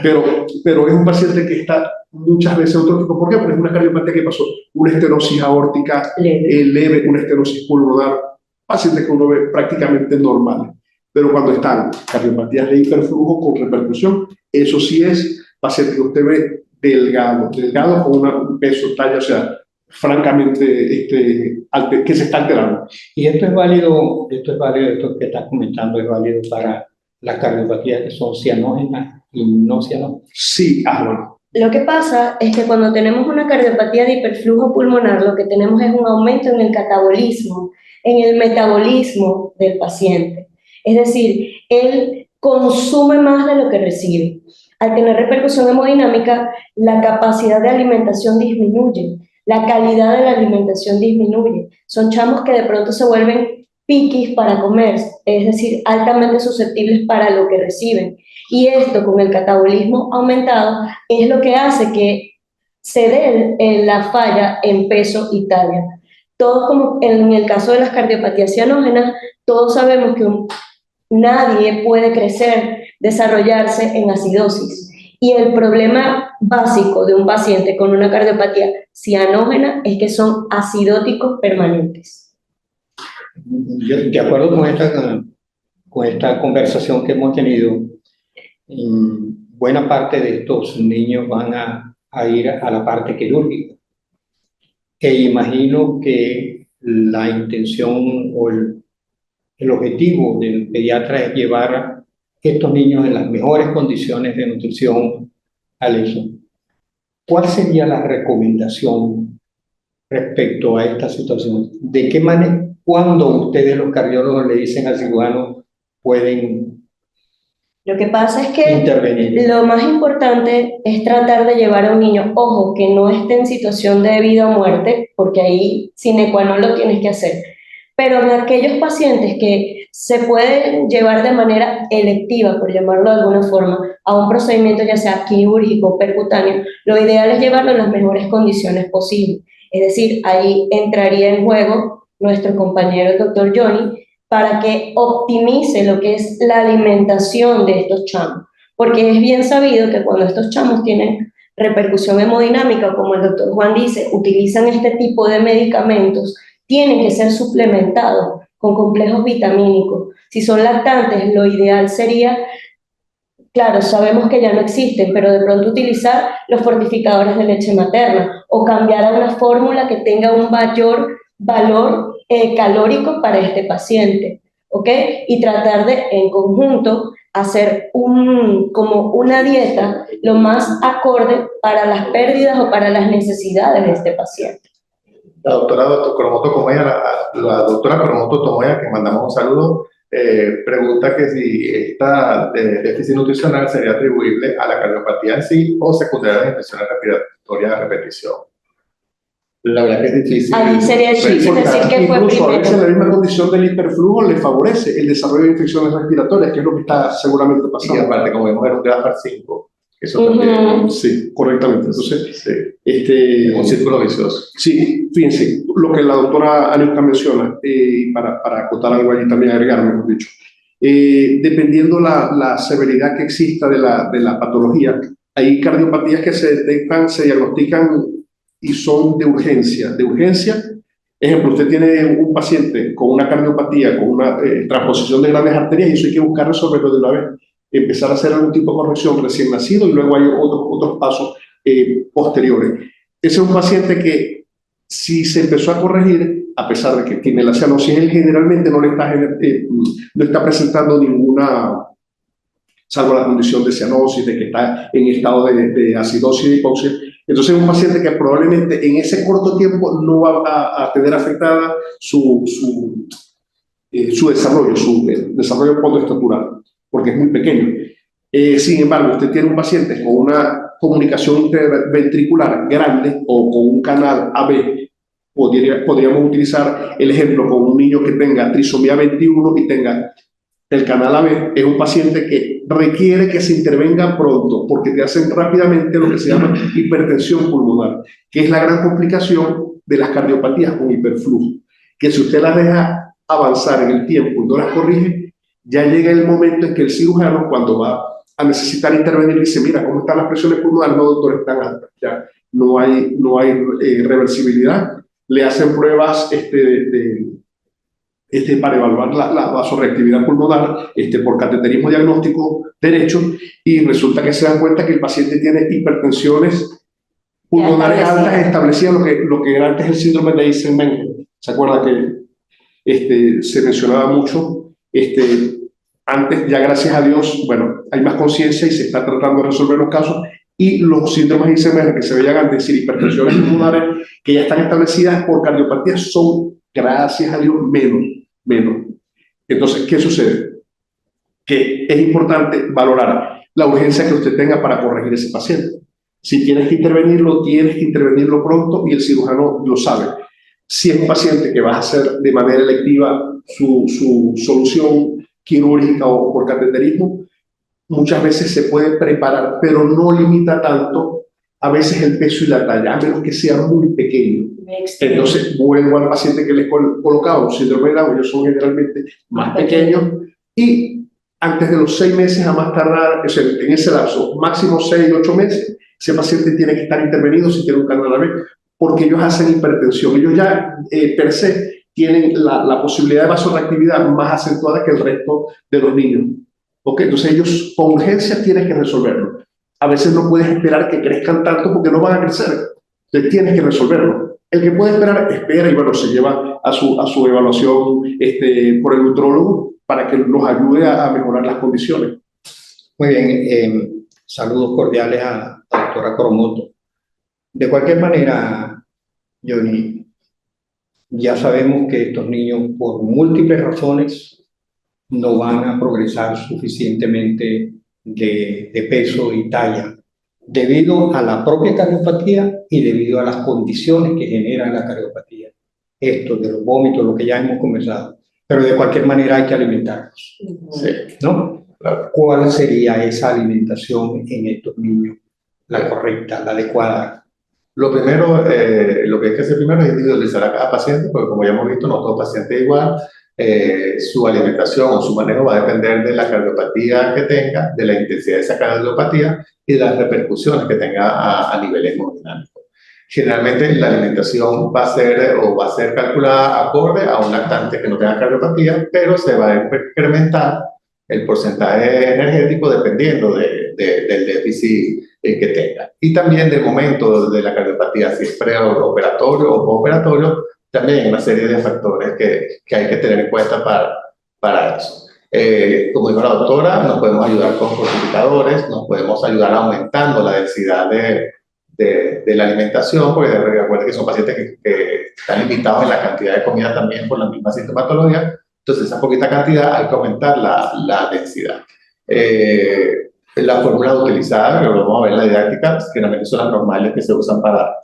pero es un paciente que está muchas veces eutrófico. ¿Por qué? Porque es una cardiopatía que pasó, una estenosis aórtica leve, una estenosis pulmonar, pacientes que uno ve prácticamente normales. pero cuando están cardiopatías de hiperflujo con repercusión, eso sí es paciente que usted ve delgado con un peso, talla, o sea, francamente, que se está alterando. Y esto que estás comentando es válido para las cardiopatías que son cianógenas y no cianógenas. Sí, bueno. Lo que pasa es que cuando tenemos una cardiopatía de hiperflujo pulmonar, lo que tenemos es un aumento en el catabolismo, en el metabolismo del paciente. Es decir, él consume más de lo que recibe. Al tener repercusión hemodinámica, la capacidad de alimentación disminuye, la calidad de la alimentación disminuye. Son chamos que de pronto se vuelven piquis para comer, es decir, altamente susceptibles para lo que reciben. Y esto, con el catabolismo aumentado, es lo que hace que se dé la falla en peso y talla. Todos, como en el caso de las cardiopatías cianógenas, todos sabemos que nadie puede crecer, desarrollarse en acidosis. Y el problema básico de un paciente con una cardiopatía cianógena es que son acidóticos permanentes. De acuerdo con esta conversación que hemos tenido, buena parte de estos niños van a ir a la parte quirúrgica. E imagino que la intención o el objetivo del pediatra es llevar a estos niños en las mejores condiciones de nutrición al ESO. ¿Cuál sería la recomendación respecto a esta situación? ¿De qué manera, cuando ustedes los cardiólogos le dicen al cirujano pueden Lo que pasa es que intervenir? lo más importante es tratar de llevar a un niño, ojo, que no esté en situación de vida o muerte, porque ahí sine qua non lo tienes que hacer. Pero en aquellos pacientes que se pueden llevar de manera electiva, por llamarlo de alguna forma, a un procedimiento ya sea quirúrgico o percutáneo, lo ideal es llevarlo en las mejores condiciones posibles. Es decir, ahí entraría en juego nuestro compañero el doctor Johnny para que optimice lo que es la alimentación de estos chamos. Porque es bien sabido que cuando estos chamos tienen repercusión hemodinámica, como el doctor Juan dice, utilizan este tipo de medicamentos, tienen que ser suplementados con complejos vitamínicos. Si son lactantes, lo ideal sería, claro, sabemos que ya no existen, pero de pronto utilizar los fortificadores de leche materna o cambiar a una fórmula que tenga un mayor valor calórico para este paciente, ¿ok? Y tratar de, en conjunto, hacer como una dieta lo más acorde para las pérdidas o para las necesidades de este paciente. La doctora Coromoto Tomoya, la doctora Coromoto Tomoya, que mandamos un saludo, pregunta que si esta déficit nutricional sería atribuible a la cardiopatía en sí o secundaria a las infecciones respiratorias a repetición. La verdad que es difícil. Ahí sería difícil decir que fue incluso a veces la primero. misma condición del hiperflujo le favorece el desarrollo de infecciones respiratorias, que es lo que está seguramente Y pasando. aparte, como vemos, era un GAFAR 5. Eso también Sí, correctamente. Entonces, sí, un círculo vicioso. sí, fíjense, lo que la doctora Aniuska menciona, para acotar algo allí también, agregar, mejor dicho, dependiendo la severidad que exista de la patología, hay cardiopatías que se detectan, se diagnostican y son de urgencia. Ejemplo, usted tiene un paciente con una cardiopatía, con una transposición de grandes arterias, y eso hay que buscar resolverlo de una vez. Empezar a hacer algún tipo de corrección recién nacido y luego hay otros pasos posteriores. Ese es un paciente que, si se empezó a corregir, a pesar de que tiene la cianosis, él generalmente no está presentando ninguna, salvo la condición de cianosis, de que está en estado de acidosis y de hipoxia. Entonces es un paciente que probablemente en ese corto tiempo no va a tener afectada su desarrollo postestructural, porque es muy pequeño. Sin embargo, usted tiene un paciente con una comunicación interventricular grande o con un canal AB. Podríamos utilizar el ejemplo con un niño que tenga trisomía 21 y tenga el canal AB. Es un paciente que requiere que se intervenga pronto porque te hacen rápidamente lo que se llama hipertensión pulmonar, que es la gran complicación de las cardiopatías con hiperflujo, que si usted las deja avanzar en el tiempo y no las corrige, ya llega el momento en que el cirujano, cuando va a necesitar intervenir, dice: mira, ¿cómo están las presiones pulmonares? No, doctor, están altas, ya no hay reversibilidad. Le hacen pruebas para evaluar la vasoreactividad pulmonar por cateterismo diagnóstico derecho, y resulta que se dan cuenta que el paciente tiene hipertensiones pulmonares altas establecidas, lo que era antes el síndrome de Eisenmenger. ¿Se acuerda que se mencionaba mucho? Antes, ya gracias a Dios, bueno, hay más conciencia y se está tratando de resolver los casos, y los síndromes de Eisenmenger que se veían antes, es decir, hipertensiones pulmonares que ya están establecidas por cardiopatía, son, gracias a Dios, menos. Entonces, ¿qué sucede? Que es importante valorar la urgencia que usted tenga para corregir ese paciente. Si tienes que intervenirlo pronto, y el cirujano lo sabe. Si es un paciente que vas a hacer de manera electiva su solución quirúrgica o por cateterismo, muchas veces se puede preparar, pero no limita tanto a veces el peso y la talla, a menos que sea muy pequeño. Entonces, vuelvo al paciente que les colocaba un síndrome de Down, ellos son generalmente más pequeños, y antes de los 6 meses a más tardar, o sea, en ese lapso, máximo 6, 8 meses, ese paciente tiene que estar intervenido si tiene un cáncer de la vena, porque ellos hacen hipertensión. Ellos ya, per se, tienen la posibilidad de vasoreactividad más acentuada que el resto de los niños. ¿Ok? Entonces ellos con urgencia tienen que resolverlo. A veces no puedes esperar que crezcan tanto porque no van a crecer. Entonces tienes que resolverlo. El que puede esperar, espera, y bueno, se lleva a su evaluación por el nutrólogo para que nos ayude a mejorar las condiciones. Muy bien, saludos cordiales a la doctora Coromoto. De cualquier manera, Johnny, ya sabemos que estos niños, por múltiples razones, no van a progresar suficientemente de peso y talla, debido a la propia cardiopatía y debido a las condiciones que generan la cardiopatía. Esto de los vómitos, lo que ya hemos conversado. Pero de cualquier manera hay que alimentarlos, ¿no? Claro. ¿Cuál sería esa alimentación en estos niños? La correcta, la adecuada. Lo primero, lo que hay que hacer primero es individualizar a cada paciente, porque como ya hemos visto, no todo paciente es igual. Su alimentación o su manejo va a depender de la cardiopatía que tenga, de la intensidad de esa cardiopatía y de las repercusiones que tenga a nivel hemodinámico. Generalmente la alimentación va a ser calculada acorde a un lactante que no tenga cardiopatía, pero se va a incrementar el porcentaje energético dependiendo del déficit que tenga. Y también del momento de la cardiopatía, si es preoperatorio o postoperatorio, también hay una serie de factores que hay que tener en cuenta para eso. Como dijo la doctora, nos podemos ayudar con fortificadores, nos podemos ayudar aumentando la densidad de la alimentación, porque recuerden que son pacientes que están limitados en la cantidad de comida también por la misma sintomatología. Entonces, esa poquita cantidad hay que aumentar la densidad. La fórmula utilizada, que vamos a ver en la didáctica, generalmente son las normales que se usan para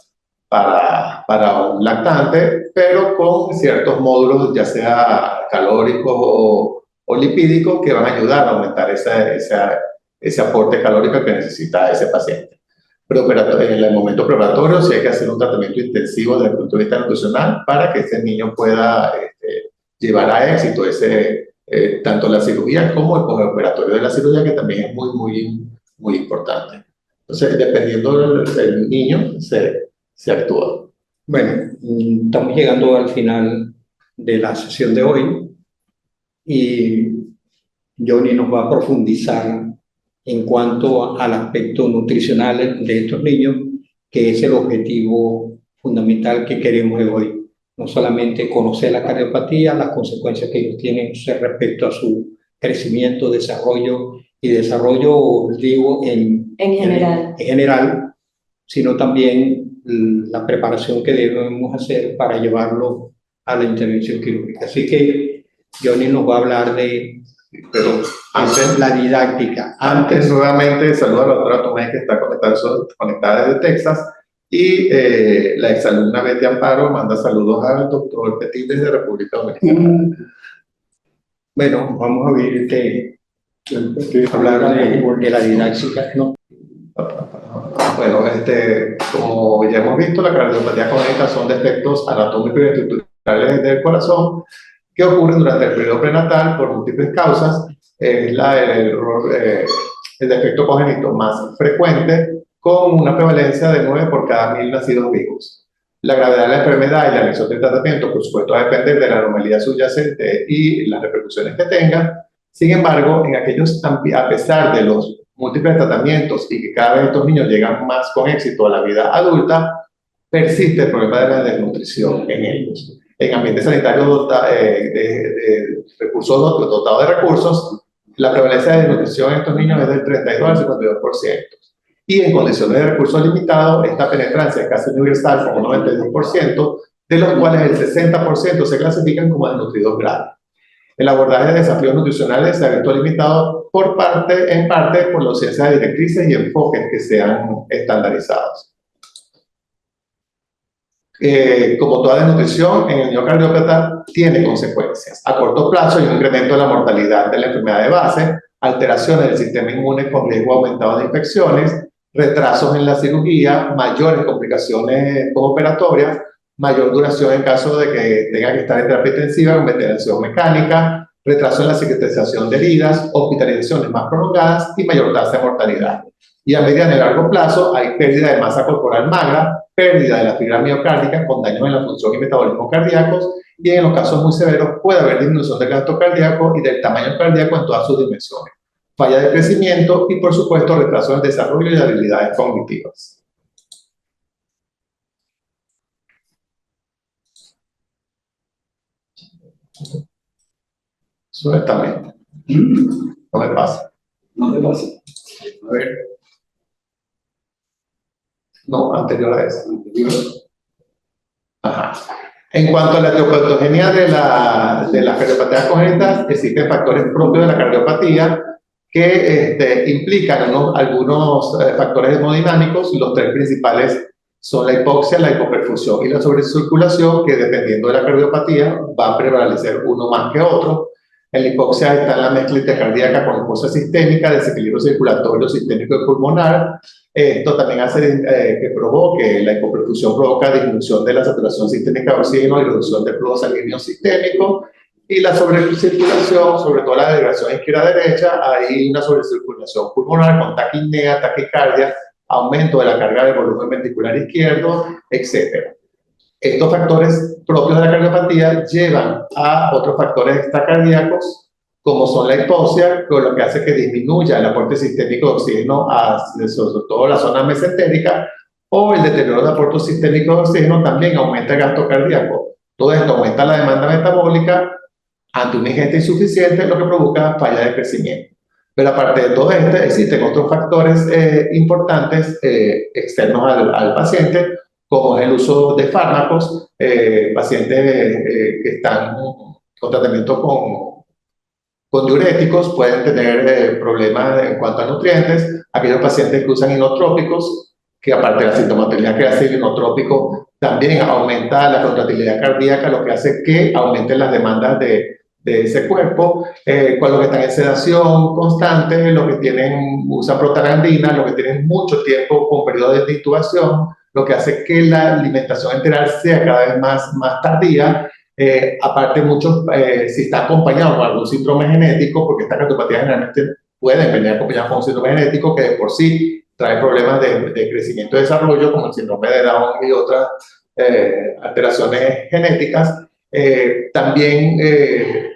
un lactante, pero con ciertos módulos, ya sea calóricos o lipídicos, que van a ayudar a aumentar ese aporte calórico que necesita ese paciente. Pero en el momento preoperatorio sí hay que hacer un tratamiento intensivo desde el punto de vista nutricional para que ese niño pueda llevar a éxito tanto la cirugía como el postoperatorio de la cirugía, que también es muy importante. Entonces, dependiendo del niño, se actúa. Bueno, estamos llegando al final de la sesión de hoy y Johnny nos va a profundizar en cuanto al aspecto nutricional de estos niños, que es el objetivo fundamental que queremos de hoy. No solamente conocer la cardiopatía, las consecuencias que ellos tienen respecto a su crecimiento, desarrollo, digo, en general, sino también la preparación que debemos hacer para llevarlo a la intervención quirúrgica. Así que Johnny nos va a hablar de la didáctica. Antes, nuevamente, saludo a la doctora Tomé, que está conectada desde Texas. Y la exalumna Betty Amparo manda saludos al doctor Petit desde República Dominicana. Bueno, vamos a oír hablar de la didáctica, ¿no? Bueno, como ya hemos visto, la cardiopatía congénita son defectos anatómicos y estructurales del corazón que ocurren durante el periodo prenatal por múltiples causas. Es el defecto congénito más frecuente, con una prevalencia de 9 por cada 1000 nacidos vivos. La gravedad de la enfermedad y la elección del tratamiento, por supuesto, va a depender de la anomalía subyacente y las repercusiones que tenga. Sin embargo, en aquellos, a pesar de los múltiples tratamientos y que cada vez estos niños llegan más con éxito a la vida adulta, persiste el problema de la desnutrición en ellos. En ambientes sanitarios de recursos dotados de recursos, la prevalencia de desnutrición en estos niños es del 32 al 52%. Y en condiciones de recursos limitados, esta penetrancia es casi universal, como 92%, de los cuales el 60% se clasifican como desnutridos graves. El abordaje de desafíos nutricionales se ha visto limitado en parte por la ausencia de directrices y enfoques que sean estandarizados. Como toda desnutrición, en el niño cardiópata tiene consecuencias. A corto plazo hay un incremento de la mortalidad de la enfermedad de base, alteraciones del sistema inmune con riesgo aumentado de infecciones, retrasos en la cirugía, mayores complicaciones operatorias, mayor duración en caso de que tenga que estar en terapia intensiva con ventilación mecánica, retraso en la cicatrización de heridas, hospitalizaciones más prolongadas y mayor tasa de mortalidad. Y a mediano y largo plazo hay pérdida de masa corporal magra, pérdida de la fibra miocárdica con daños en la función y metabolismo cardíacos, y en los casos muy severos puede haber disminución del gasto cardíaco y del tamaño cardíaco en todas sus dimensiones, falla de crecimiento y, por supuesto, retraso en el desarrollo y de habilidades cognitivas. Sueltamente. No me pasa. No me pasa. A ver. No, anterior a eso. Ajá. En cuanto a la etiopatogenia de las cardiopatías congénitas, existen factores propios de la cardiopatía que implican algunos factores hemodinámicos. Los tres principales son la hipoxia, la hipoperfusión y la sobrecirculación, que dependiendo de la cardiopatía va a prevalecer uno más que otro. En la hipoxia está la mezcla cardíaca con hipoxia sistémica, desequilibrio circulatorio, sistémico y pulmonar. Esto también hace que provoque, la hipoperfusión provoca disminución de la saturación sistémica de oxígeno y reducción del flujo sanguíneo sistémico. Y la sobrecirculación, sobre todo la degradación izquierda-derecha, hay una sobrecirculación pulmonar con taquipnea, taquicardia, aumento de la carga del volumen ventricular izquierdo, etc. Estos factores propios de la cardiopatía llevan a otros factores extracardíacos, como son la hipoxia, con lo que hace que disminuya el aporte sistémico de oxígeno, sobre todo la zona mesentérica, o el deterioro del aporte sistémico de oxígeno también aumenta el gasto cardíaco. Todo esto aumenta la demanda metabólica ante una ingesta insuficiente, lo que provoca falla de crecimiento. Pero aparte de todo esto, existen otros factores importantes externos al paciente, como es el uso de fármacos, pacientes que están con tratamiento con diuréticos pueden tener problemas en cuanto a nutrientes. Aquellos pacientes que usan inotrópicos, que aparte de la sintomatología que hace el inotrópico, también aumenta la contractilidad cardíaca, lo que hace que aumenten las demandas de ese cuerpo, con los que están en sedación constante, los que usan prostaglandina, los que tienen mucho tiempo con periodos de intubación, lo que hace que la alimentación enteral sea cada vez más tardía. Aparte, muchos, si está acompañado con algún síndrome genético, porque estas cardiopatías generalmente pueden venir acompañadas con un síndrome genético que de por sí trae problemas de crecimiento y desarrollo, como el síndrome de Down y otras alteraciones genéticas. También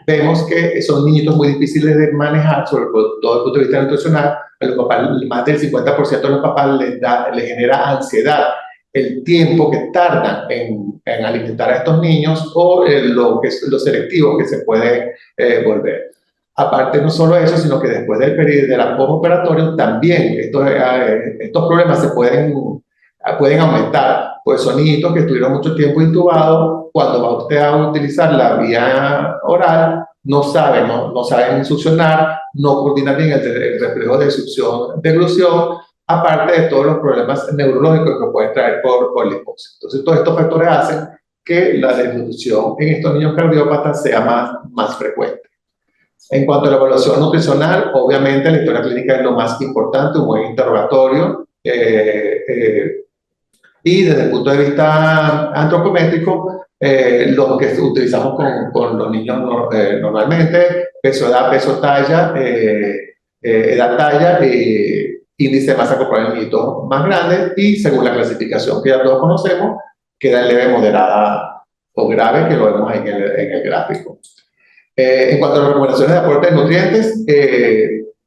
vemos que son niñitos muy difíciles de manejar, sobre todo desde el punto de vista nutricional. A los papás, más del 50% de los papás les genera ansiedad el tiempo que tardan en alimentar a estos niños o lo selectivo que se puede volver. Aparte, no solo eso, sino que después del periodo de la postoperatorio también estos problemas se pueden aumentar. Pues son niños que estuvieron mucho tiempo intubados, cuando va usted a utilizar la vía oral, no saben succionar, no coordinan bien el reflejo de succión, deglución, aparte de todos los problemas neurológicos que pueden traer por la hipoxia. Entonces, todos estos factores hacen que la desnutrición en estos niños cardiópatas sea más frecuente. En cuanto a la evaluación nutricional, obviamente la historia clínica es lo más importante, un buen interrogatorio, y desde el punto de vista antropométrico, lo que utilizamos con los niños normalmente, peso, edad, peso, talla, edad, talla, índice de masa corporal en niñitos más grandes, y según la clasificación que ya todos conocemos, queda leve, moderada o grave, que lo vemos en el gráfico. En cuanto a las recomendaciones de aporte de nutrientes,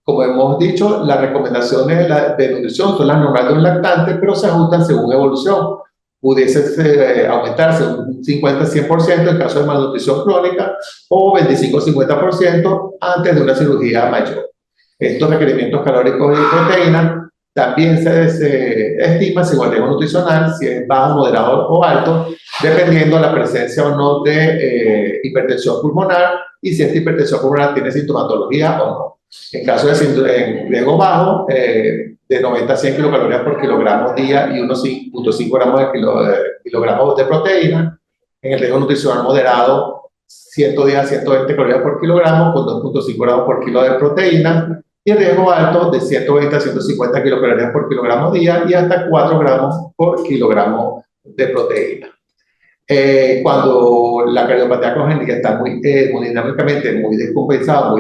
como hemos dicho, las recomendaciones de nutrición son las normales de un lactante, pero se ajustan según evolución. Pudiese aumentarse un 50-100% en caso de malnutrición crónica o 25-50% antes de una cirugía mayor. Estos requerimientos calóricos y proteínas también se estima según el riesgo nutricional, si es bajo, moderado o alto, dependiendo de la presencia o no de hipertensión pulmonar y si esta hipertensión pulmonar tiene sintomatología o no. En caso de riesgo bajo, de 90 a 100 kilocalorías por kilogramo día y unos 5.5 gramos de kilogramos de proteína. En el riesgo nutricional moderado, 110 a 120 calorías por kilogramo con 2.5 gramos por kilo de proteína. Y el riesgo alto de 120 a 150 kilocalorías por kilogramo día y hasta 4 gramos por kilogramo de proteína. Cuando la cardiopatía congénita está hemodinámicamente muy descompensada,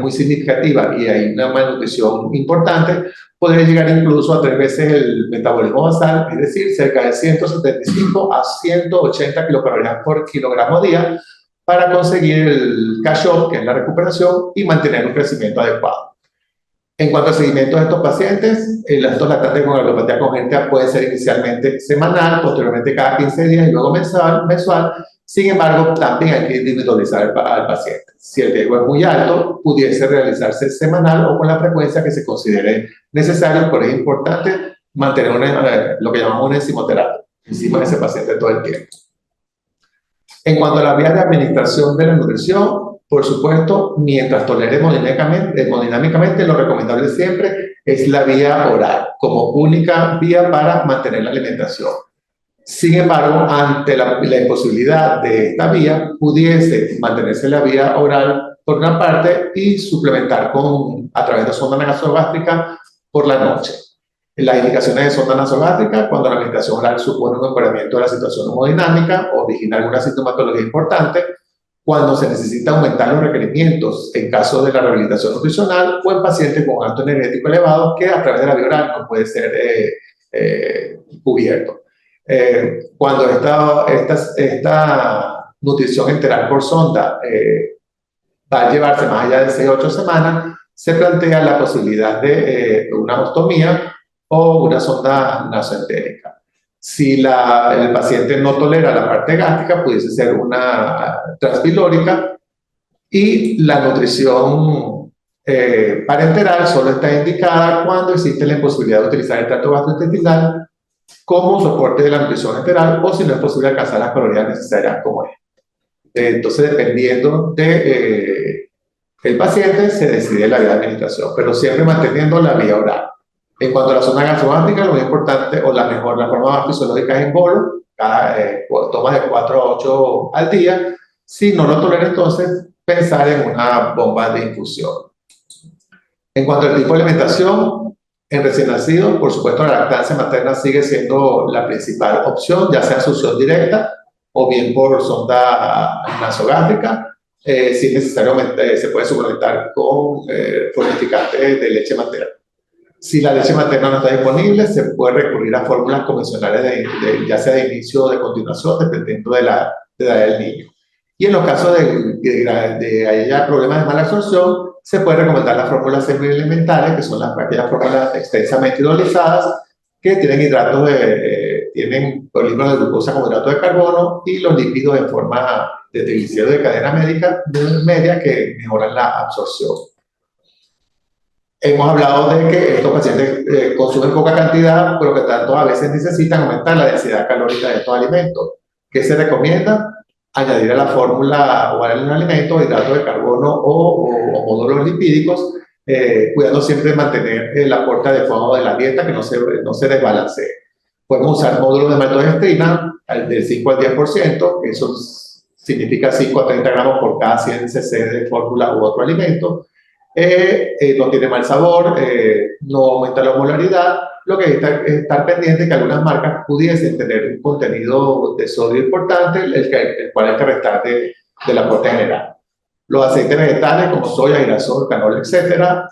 muy significativa y hay una malnutrición importante, podría llegar incluso a 3 veces el metabolismo basal, es decir, cerca de 175 a 180 kilocalorías por kilogramo día, para conseguir el catch-up, que es la recuperación, y mantener un crecimiento adecuado. En cuanto al seguimiento de estos pacientes, estos lactantes con cardiopatía congénita pueden ser inicialmente semanal, posteriormente cada 15 días y luego mensual. Sin embargo, también hay que individualizar al paciente. Si el riesgo es muy alto, pudiese realizarse semanal o con la frecuencia que se considere necesario, pero es importante mantener lo que llamamos una enzimoterapia encima de ese paciente todo el tiempo. En cuanto a las vías de administración de la nutrición, por supuesto, mientras tolere hemodinámicamente, lo recomendable siempre es la vía oral, como única vía para mantener la alimentación. Sin embargo, ante la imposibilidad de esta vía, pudiese mantenerse la vía oral por una parte y suplementar a través de sonda nasogástrica por la noche. Las indicaciones de sonda nasogástrica, cuando la alimentación oral supone un empeoramiento de la situación hemodinámica o origina alguna sintomatología importante, cuando se necesita aumentar los requerimientos en caso de la rehabilitación nutricional o en pacientes con alto energético elevado que a través de la vía oral no puede ser cubierto. Cuando esta nutrición enteral por sonda va a llevarse más allá de 6 a 8 semanas, se plantea la posibilidad de una ostomía o una sonda nasoentérica. Si el paciente no tolera la parte gástrica, pudiese ser una transpilórica, y la nutrición parenteral solo está indicada cuando existe la imposibilidad de utilizar el tracto gastrointestinal como soporte de la nutrición enteral o si no es posible alcanzar las calorías necesarias como es. Entonces, dependiendo del paciente, se decide la vía de administración, pero siempre manteniendo la vía oral. En cuanto a la zona gasogástrica, lo más importante, o la forma más fisiológica es en bolo, toma de 4 a 8 al día. Si no lo tolera, entonces pensar en una bomba de infusión. En cuanto al tipo de alimentación, en recién nacido, por supuesto, la lactancia materna sigue siendo la principal opción, ya sea succión directa o bien por sonda nasogástrica. Si es necesario, se puede suplementar con fortificantes de leche materna. Si la leche materna no está disponible, se puede recurrir a fórmulas convencionales ya sea de inicio o de continuación, dependiendo de la edad del niño. Y en los casos de haya problemas de mala absorción, se puede recomendar las fórmulas semi-elementales, que son aquellas fórmulas extensamente hidrolizadas, que tienen tienen polímeros de glucosa como hidrato de carbono y los lípidos en forma de triglicéridos de cadena media que mejoran la absorción. Hemos hablado de que estos pacientes consumen poca cantidad, pero que tanto a veces necesitan aumentar la densidad calórica de estos alimentos. ¿Qué se recomienda? Añadir a la fórmula o al alimento hidratos de carbono o módulos lipídicos, cuidando siempre de mantener el aporte adecuado de la dieta, que no se desbalancee. Podemos usar módulos de maltodextrina del 5 al 10%, que eso significa 5 a 30 gramos por cada 100 cc de fórmula u otro alimento. No tiene mal sabor, no aumenta la osmolaridad. Lo que hay que estar pendiente que algunas marcas pudiesen tener un contenido de sodio importante, el cual hay que restar del aporte general. Los aceites vegetales como soya, girasol, canola, etcétera,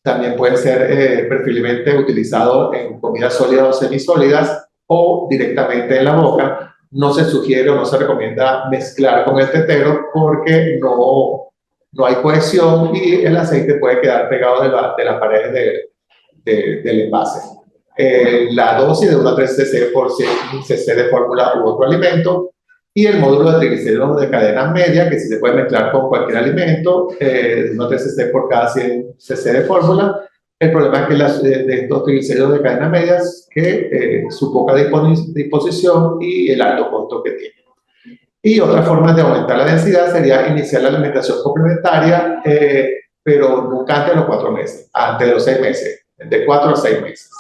también pueden ser preferiblemente utilizados en comidas sólidas o semisólidas o directamente en la boca. No se sugiere o no se recomienda mezclar con el tetero porque no hay cohesión y el aceite puede quedar pegado de la pared del envase. La dosis de 1 a 3 cc por 100 cc de fórmula u otro alimento, y el módulo de triglicéridos de cadena media, que sí se puede mezclar con cualquier alimento, de 1 a 3 cc por cada 100 cc de fórmula. El problema es que de estos triglicéridos de cadena media es que su poca disposición y el alto costo que tiene. Y otra forma de aumentar la densidad sería iniciar la alimentación complementaria, pero nunca antes de los 4 meses, antes de los 6 meses, de 4 a 6 meses.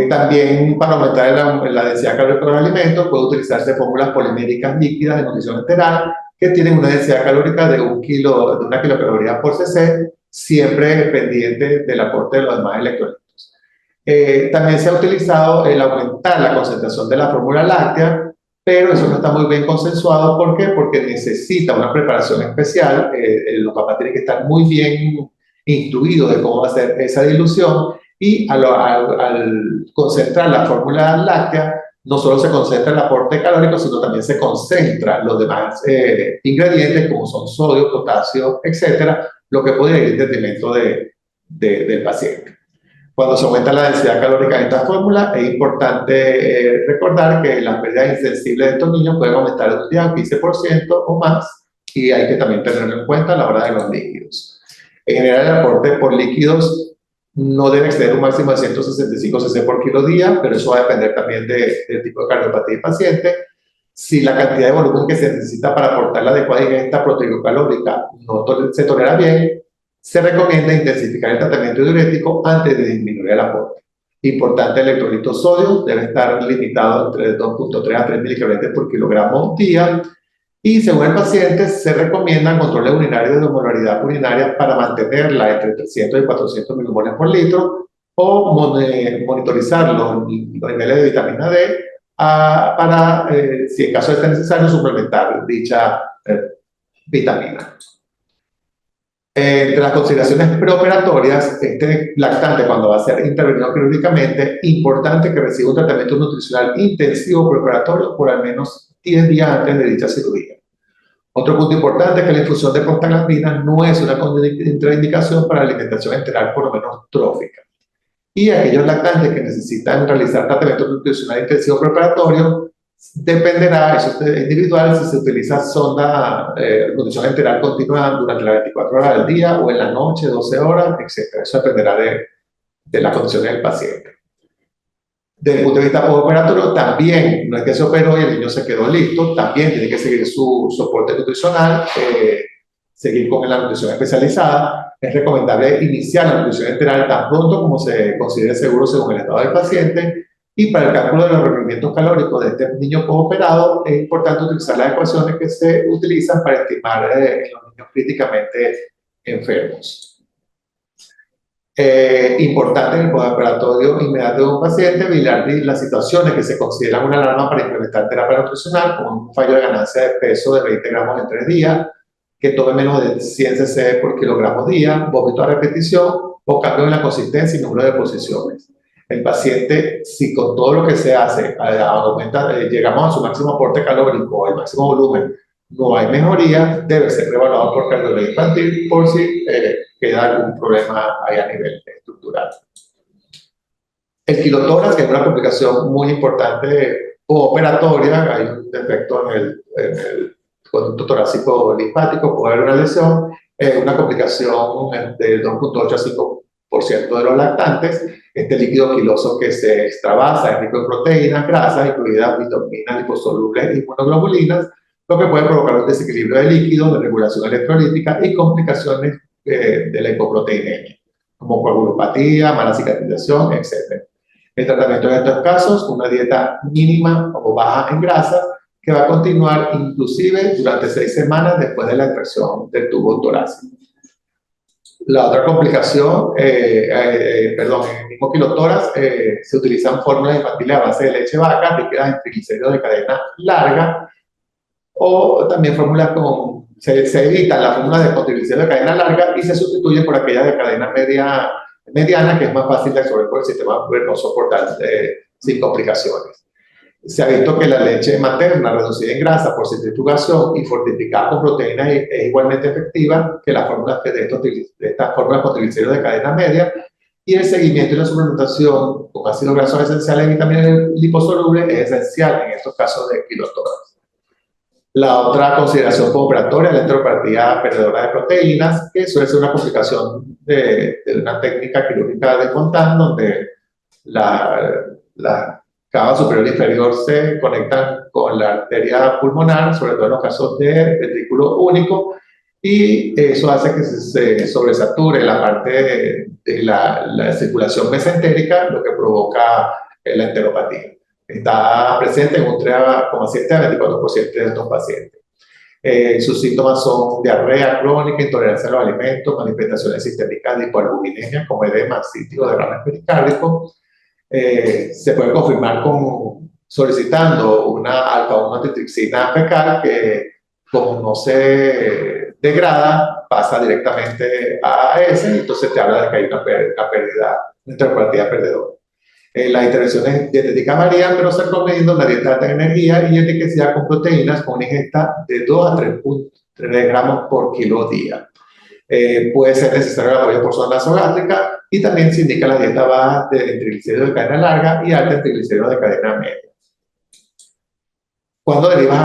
También para aumentar la densidad calórica del alimento puede utilizarse fórmulas poliméricas líquidas de nutrición enteral que tienen una densidad calórica de 1 kilocaloría por cc, siempre pendiente del aporte de los demás electrolitos. También se ha utilizado el aumentar la concentración de la fórmula láctea, pero eso no está muy bien consensuado. ¿Por qué? Porque necesita una preparación especial. Los papás tienen que estar muy bien instruidos de cómo va a ser esa dilución, y al concentrar la fórmula láctea, no solo se concentra el aporte calórico, sino también se concentran los demás ingredientes, como son sodio, potasio, etcétera, lo que podría ir en detrimento del paciente. Cuando se aumenta la densidad calórica de esta fórmula, es importante recordar que las pérdidas insensibles de estos niños pueden aumentar de un día a 15% o más, y hay que también tenerlo en cuenta a la hora de los líquidos. En general, el aporte por líquidos no debe exceder un máximo de 165 cc por kilo día, pero eso va a depender también del tipo de cardiopatía del paciente. Si la cantidad de volumen que se necesita para aportar la adecuada ingesta proteico-calórica no se tolera bien, se recomienda intensificar el tratamiento diurético antes de disminuir el aporte. Importante, el electrolito sodio debe estar limitado entre 2.3 a 3 miligramos por kilogramo día, y según el paciente se recomiendan controles urinarios de osmolaridad urinaria para mantenerla entre 300 y 400 milimoles por litro, o monitorizar los niveles de vitamina D para, si en caso de ser necesario, suplementar dicha vitamina. Entre las consideraciones preoperatorias, este lactante, cuando va a ser intervenido quirúrgicamente, importante que reciba un tratamiento nutricional intensivo preoperatorio por al menos 10 días antes de dicha cirugía. Otro punto importante es que la infusión de prostaglandinas no es una contraindicación para la alimentación enteral, por lo menos trófica. Y aquellos lactantes que necesitan realizar tratamiento nutricional intensivo preoperatorio, dependerá, eso es individual, si se utiliza sonda nutrición enteral continua durante las 24 horas del día o en la noche, 12 horas, etc. Eso dependerá de las condiciones del paciente. Desde el punto de vista postoperatorio, también no es que se operó y el niño se quedó listo, también tiene que seguir su soporte nutricional, seguir con la nutrición especializada. Es recomendable iniciar la nutrición enteral tan pronto como se considere seguro según el estado del paciente. Y para el cálculo de los requerimientos calóricos de este niño postoperado, es importante utilizar las ecuaciones que se utilizan para estimar los niños críticamente enfermos. Importante en el postoperatorio inmediato de un paciente vigilar las situaciones que se consideran una alarma para implementar terapia nutricional, como un fallo de ganancia de peso de 20 gramos en 3 días, que tome menos de 100 cc por kilogramo día, vómito a repetición o cambio en la consistencia y número de posiciones. El paciente, si con todo lo que se hace llegamos a su máximo aporte calórico o el máximo volumen, no hay mejoría, debe ser reevaluado por cardiología infantil por si queda algún problema ahí a nivel estructural. El kilotórax, que es una complicación muy importante operatoria, hay un defecto en el conducto torácico linfático, puede haber una lesión, una complicación de 2.8 a 5% de los lactantes. Este líquido quiloso que se extravasa es rico en proteínas, grasas, incluidas vitaminas liposolubles y inmunoglobulinas, lo que puede provocar un desequilibrio de líquidos, de regulación electrolítica y complicaciones de la hipoproteinemia, como coagulopatía, mala cicatrización, etc. El tratamiento en estos casos, una dieta mínima o baja en grasas, que va a continuar inclusive durante 6 semanas después de la inversión del tubo torácico. La otra complicación, en el mismo kilotórax se utilizan fórmulas infantiles a base de leche vaca, ricas en triglicéridos de cadena larga, o también fórmulas se evitan las fórmulas de triglicéridos de cadena larga y se sustituyen por aquellas de cadena mediana, que es más fácil de absorber por el sistema venoso portal sin complicaciones. Se ha visto que la leche materna reducida en grasa por centrifugación y fortificada con proteínas es igualmente efectiva que las fórmulas de estas fórmulas con triglicéridos de cadena media, y el seguimiento y la suplementación con ácidos grasos esenciales y vitaminas liposolubles es esencial en estos casos de kilotórax. La otra consideración postoperatoria es la enteropatía perdedora de proteínas, que suele ser una complicación de una técnica quirúrgica de Fontan, donde la cava superior e inferior se conectan con la arteria pulmonar, sobre todo en los casos de ventrículo único, y eso hace que se sobresature la parte de la circulación mesentérica, lo que provoca la enteropatía. Está presente en un 3,7 a 24% de estos pacientes. Sus síntomas son diarrea crónica, intolerancia a los alimentos, manifestaciones sistémicas de hipoalbuminemia como edema, cistitis o derrames pericárdicos. Se puede confirmar solicitando una alfa-1 antitripsina fecal que, como no se degrada, pasa directamente a ese, y entonces te habla de que hay una pérdida, una enteropatía perdedora. Las intervenciones dietéticas varían, pero se recomienda una dieta alta en energía y enriquecida con proteínas con una ingesta de 2 a 3 gramos por kilo día. Puede ser necesario el apoyo por zona nasogástrica, y también se indica la dieta baja de triglicéridos de cadena larga y alta en triglicéridos de cadena media. Cuando derivas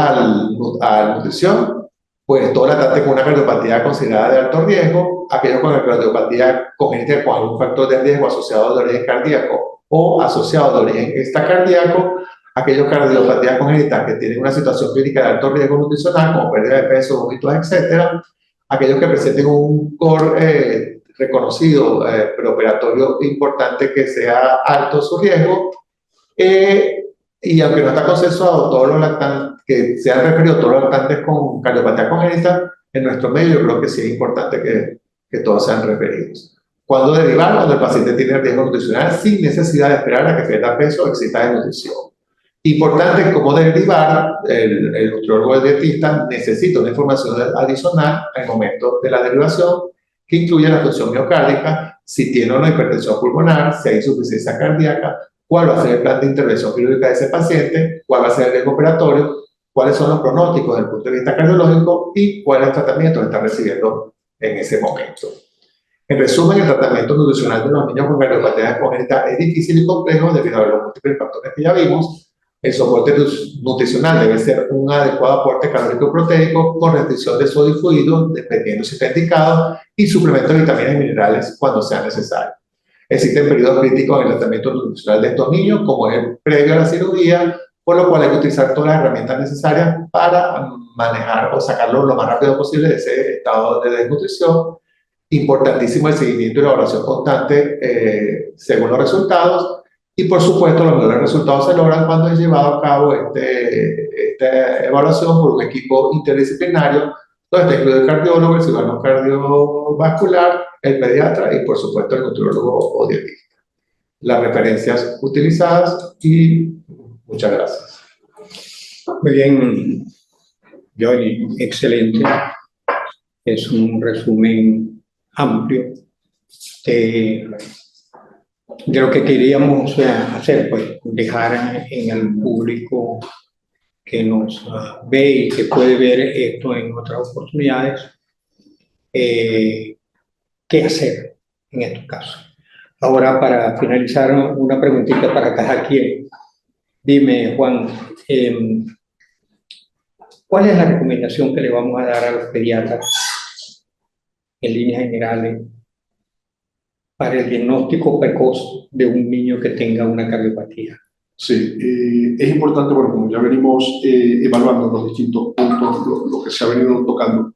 a nutrición, pues todo latente con una cardiopatía considerada de alto riesgo, aquellos con la cardiopatía congénita con algún factor de riesgo asociado de origen cardíaco o asociado de origen extracardíaco, aquellos cardiopatías congénitas que tienen una situación clínica de alto riesgo nutricional, como pérdida de peso, vómitos, etc., aquellos que presenten un core reconocido preoperatorio importante que sea alto su riesgo, y aunque no está consensuado, todos los lactantes que se han referido, todos los lactantes con cardiopatía congénita, en nuestro medio yo creo que sí es importante que todos sean referidos. Cuando derivar, cuando el paciente tiene riesgo nutricional sin necesidad de esperar a que pierda peso o exista desnutrición. Importante cómo derivar, el nutriólogo o el dietista necesita una información adicional al momento de la derivación, que incluye la función miocárdica, si tiene o no hipertensión pulmonar, si hay insuficiencia cardíaca, cuál va a ser el plan de intervención quirúrgica de ese paciente, cuál va a ser el riesgo operatorio, cuáles son los pronósticos desde el punto de vista cardiológico y cuál es el tratamiento que está recibiendo en ese momento. En resumen, el tratamiento nutricional de los niños con cardiopatía congénita es difícil y complejo debido a los múltiples factores que ya vimos. El soporte nutricional debe ser un adecuado aporte calórico y proteico con restricción de sodio y fluidos, dependiendo si está indicado, y suplementos de vitaminas y minerales cuando sea necesario. Existen periodos críticos en el tratamiento nutricional de estos niños, como es el previo a la cirugía, por lo cual hay que utilizar todas las herramientas necesarias para manejar o sacarlo lo más rápido posible de ese estado de desnutrición. Importantísimo el seguimiento y la evaluación constante según los resultados, y por supuesto los mejores resultados se logran cuando es llevado a cabo esta evaluación por un equipo interdisciplinario donde está incluido el cardiólogo, el cirujano cardiovascular, el pediatra y por supuesto el nutriólogo o dietista. Las referencias utilizadas y muchas gracias. Muy bien, Johnny, excelente. Es un resumen amplio de lo que queríamos hacer, pues dejar en el público que nos ve y que puede ver esto en otras oportunidades, qué hacer en estos casos. Ahora, para finalizar, una preguntita para cada quien. Dime, Juan, ¿cuál es la recomendación que le vamos a dar a los pediatras en líneas generales para el diagnóstico precoz de un niño que tenga una cardiopatía? Sí, es importante, bueno, como ya venimos evaluando los distintos puntos, lo que se ha venido tocando,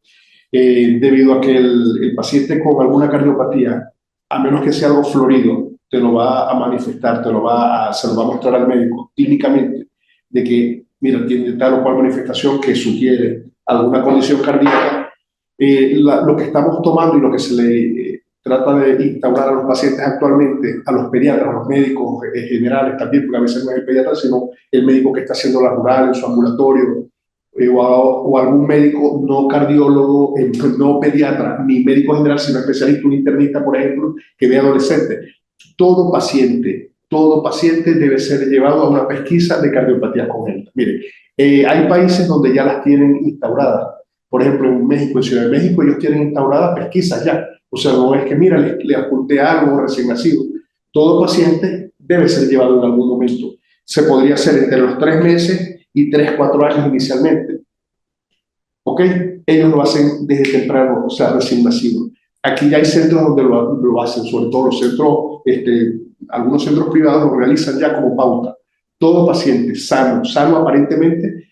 debido a que el paciente con alguna cardiopatía, a menos que sea algo florido, te lo va a manifestar, se lo va a mostrar al médico clínicamente, de que, mira, tiene tal o cual manifestación que sugiere alguna condición cardíaca. Lo que estamos tomando y lo que se le trata de instaurar a los pacientes actualmente, a los pediatras, a los médicos generales también, porque a veces no es el pediatra, sino el médico que está haciendo la rural en su ambulatorio, o algún médico no cardiólogo, no pediatra, ni médico general, sino especialista, un internista, por ejemplo, que ve adolescentes. Todo paciente todo paciente debe ser llevado a una pesquisa de cardiopatía congénita. Mire, hay países donde ya las tienen instauradas. Por ejemplo, en México, en Ciudad de México, ellos tienen instauradas pesquisas ya. O sea, no es que, mira, le apunté algo recién nacido. Todo paciente debe ser llevado en algún momento. Se podría hacer entre los 3 meses y 3, 4 años inicialmente. ¿Ok? Ellos lo hacen desde temprano, o sea, recién nacido. Aquí ya hay centros donde lo hacen, sobre todo los centros, algunos centros privados lo realizan ya como pauta. Todo paciente sano aparentemente,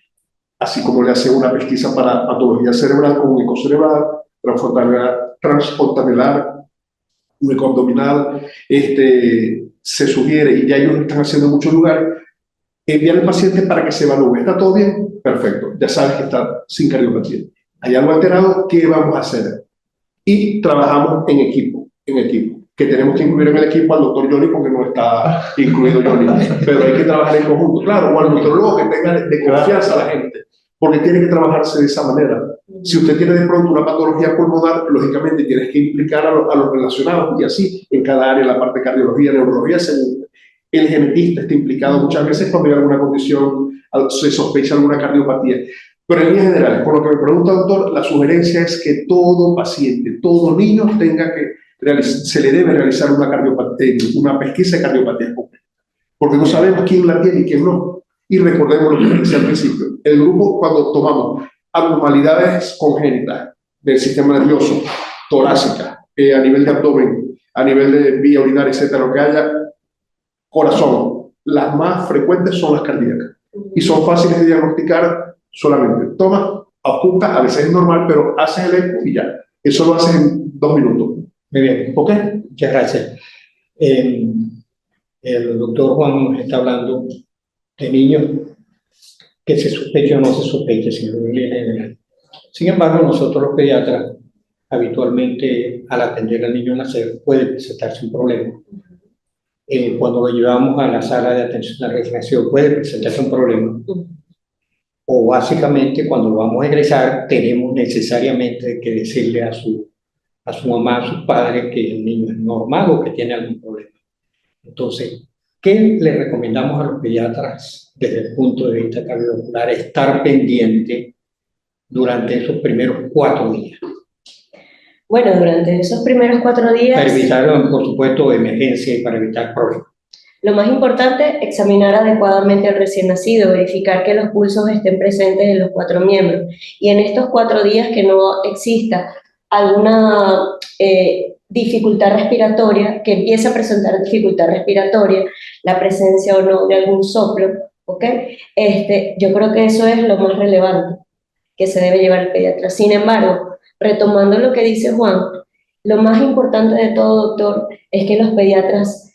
así como le hacen una pesquisa para patología cerebral como un eco cerebral, transfontanelar, un eco abdominal, se sugiere, y ya ellos lo están haciendo en muchos lugares, enviar al paciente para que se evalúe. ¿Está todo bien? Perfecto. Ya sabes que está sin cardiopatía. ¿Hay algo alterado? ¿Qué vamos a hacer? Y trabajamos en equipo, que tenemos que incluir en el equipo al doctor Johnny porque no está incluido Johnny, pero hay que trabajar en conjunto, claro, o al nutrólogo que tenga de confianza a la gente, porque tiene que trabajarse de esa manera. Si usted tiene de pronto una patología pulmonar, lógicamente tienes que implicar a los relacionados, y así en cada área, la parte de cardiología, neurología, el genetista está implicado muchas veces cuando hay alguna condición, se sospecha alguna cardiopatía. Pero en líneas generales, por lo que me pregunta el doctor, la sugerencia es que todo paciente, todo niño se le debe realizar una pesquisa de cardiopatía completa, porque no sabemos quién la tiene y quién no. Y recordemos lo que decía al principio, el grupo cuando tomamos abnormalidades congénitas del sistema nervioso, torácica, a nivel de abdomen, a nivel de vía urinaria, etcétera, lo que haya, corazón, las más frecuentes son las cardíacas y son fáciles de diagnosticar. Solamente toma, oculta, a veces es normal, pero haces el eco y ya. Eso lo haces en 2 minutos. Muy bien, ¿Ok? muchas gracias. El doctor Juan nos está hablando de niños que se sospecha o no se sospecha, sino en línea general. Sin embargo, nosotros los pediatras, habitualmente al atender al niño nacer, puede presentarse un problema. Cuando lo llevamos a la sala de atención a la resignación, puede presentarse un problema. O básicamente cuando lo vamos a egresar tenemos necesariamente que decirle a su mamá, a sus padres que el niño es normal o que tiene algún problema. Entonces, ¿qué le recomendamos a los pediatras desde el punto de vista cardiovascular? Estar pendiente durante esos primeros 4 días. Bueno, durante esos primeros 4 días... Para evitar, por supuesto, emergencia y para evitar problemas. Lo más importante, examinar adecuadamente al recién nacido, verificar que los pulsos estén presentes en los 4 miembros y en estos 4 días que no exista alguna dificultad respiratoria, que empiece a presentar dificultad respiratoria, la presencia o no de algún soplo, ¿ok? Yo creo que eso es lo más relevante que se debe llevar el pediatra. Sin embargo, retomando lo que dice Juan, lo más importante de todo, doctor, es que los pediatras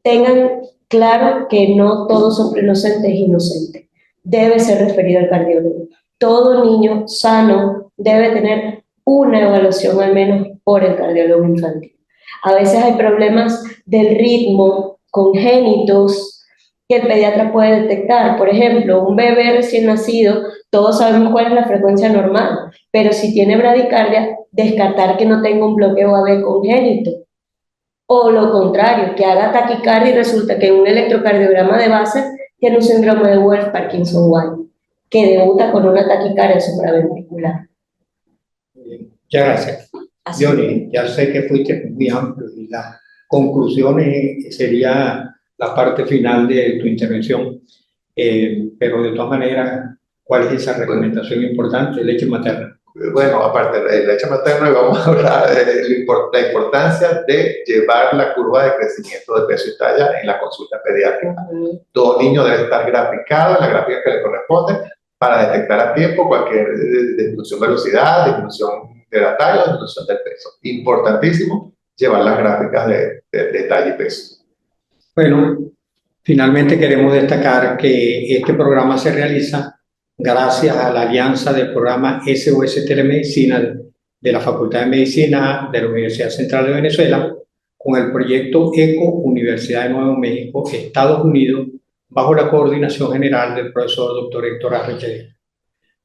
tengan claro que no todos son inocentes e inocentes. Debe ser referido al cardiólogo. Todo niño sano debe tener una evaluación al menos por el cardiólogo infantil. A veces hay problemas del ritmo congénitos que el pediatra puede detectar. Por ejemplo, un bebé recién nacido, todos sabemos cuál es la frecuencia normal, pero si tiene bradicardia, descartar que no tenga un bloqueo AV congénito. O lo contrario, que haga taquicardia y resulta que en un electrocardiograma de base tiene un síndrome de Wolff-Parkinson-White, que debuta con una taquicardia supraventricular. Muchas gracias. Johnny, ya sé que fuiste muy amplio y las conclusiones sería la parte final de tu intervención, pero de todas maneras, ¿cuál es esa recomendación importante? Leche materna. Bueno, aparte de la leche materna, vamos a hablar de la importancia de llevar la curva de crecimiento de peso y talla en la consulta pediátrica. Todo niño debe estar graficado en la gráfica que le corresponde para detectar a tiempo cualquier disminución de velocidad, disminución de la talla o disminución del peso. Importantísimo llevar las gráficas de talla y peso. Bueno, finalmente queremos destacar que este programa se realiza gracias a la alianza del programa SOS Telemedicina de la Facultad de Medicina de la Universidad Central de Venezuela con el proyecto ECO Universidad de Nuevo México, Estados Unidos, bajo la coordinación general del profesor Dr. Héctor Arrechedera.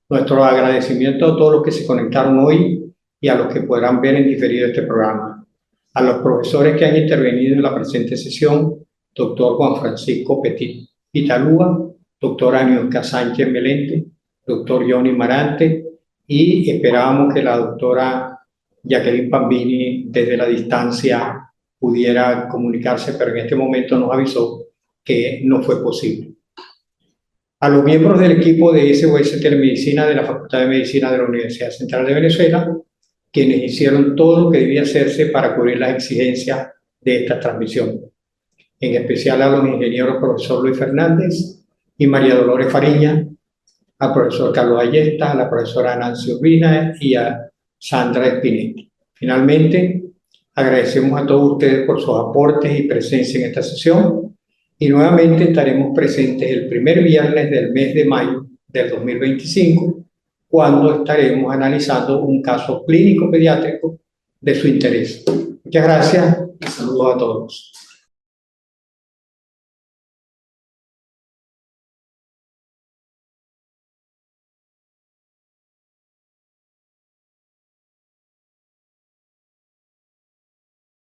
Nuestro agradecimiento a todos los que se conectaron hoy y a los que podrán ver en diferido este programa. A los profesores que han intervenido en la presente sesión, doctor Juan Francisco Petit Pitalúa, doctor Aniosca Sánchez Melente, doctor Johnny Marante, y esperábamos que la doctora Jacqueline Pambini desde la distancia pudiera comunicarse, pero en este momento nos avisó que no fue posible. A los miembros del equipo de SOS Telemedicina de la Facultad de Medicina de la Universidad Central de Venezuela, quienes hicieron todo lo que debía hacerse para cubrir las exigencias de esta transmisión. En especial a los ingenieros profesor Luis Fernández y María Dolores Fariña, al profesor Carlos Ayesta, a la profesora Nancy Urbina y a Sandra Espinetti. Finalmente, agradecemos a todos ustedes por sus aportes y presencia en esta sesión y nuevamente estaremos presentes el primer viernes del mes de mayo del 2025, cuando estaremos analizando un caso clínico pediátrico de su interés. Muchas gracias y saludos a todos.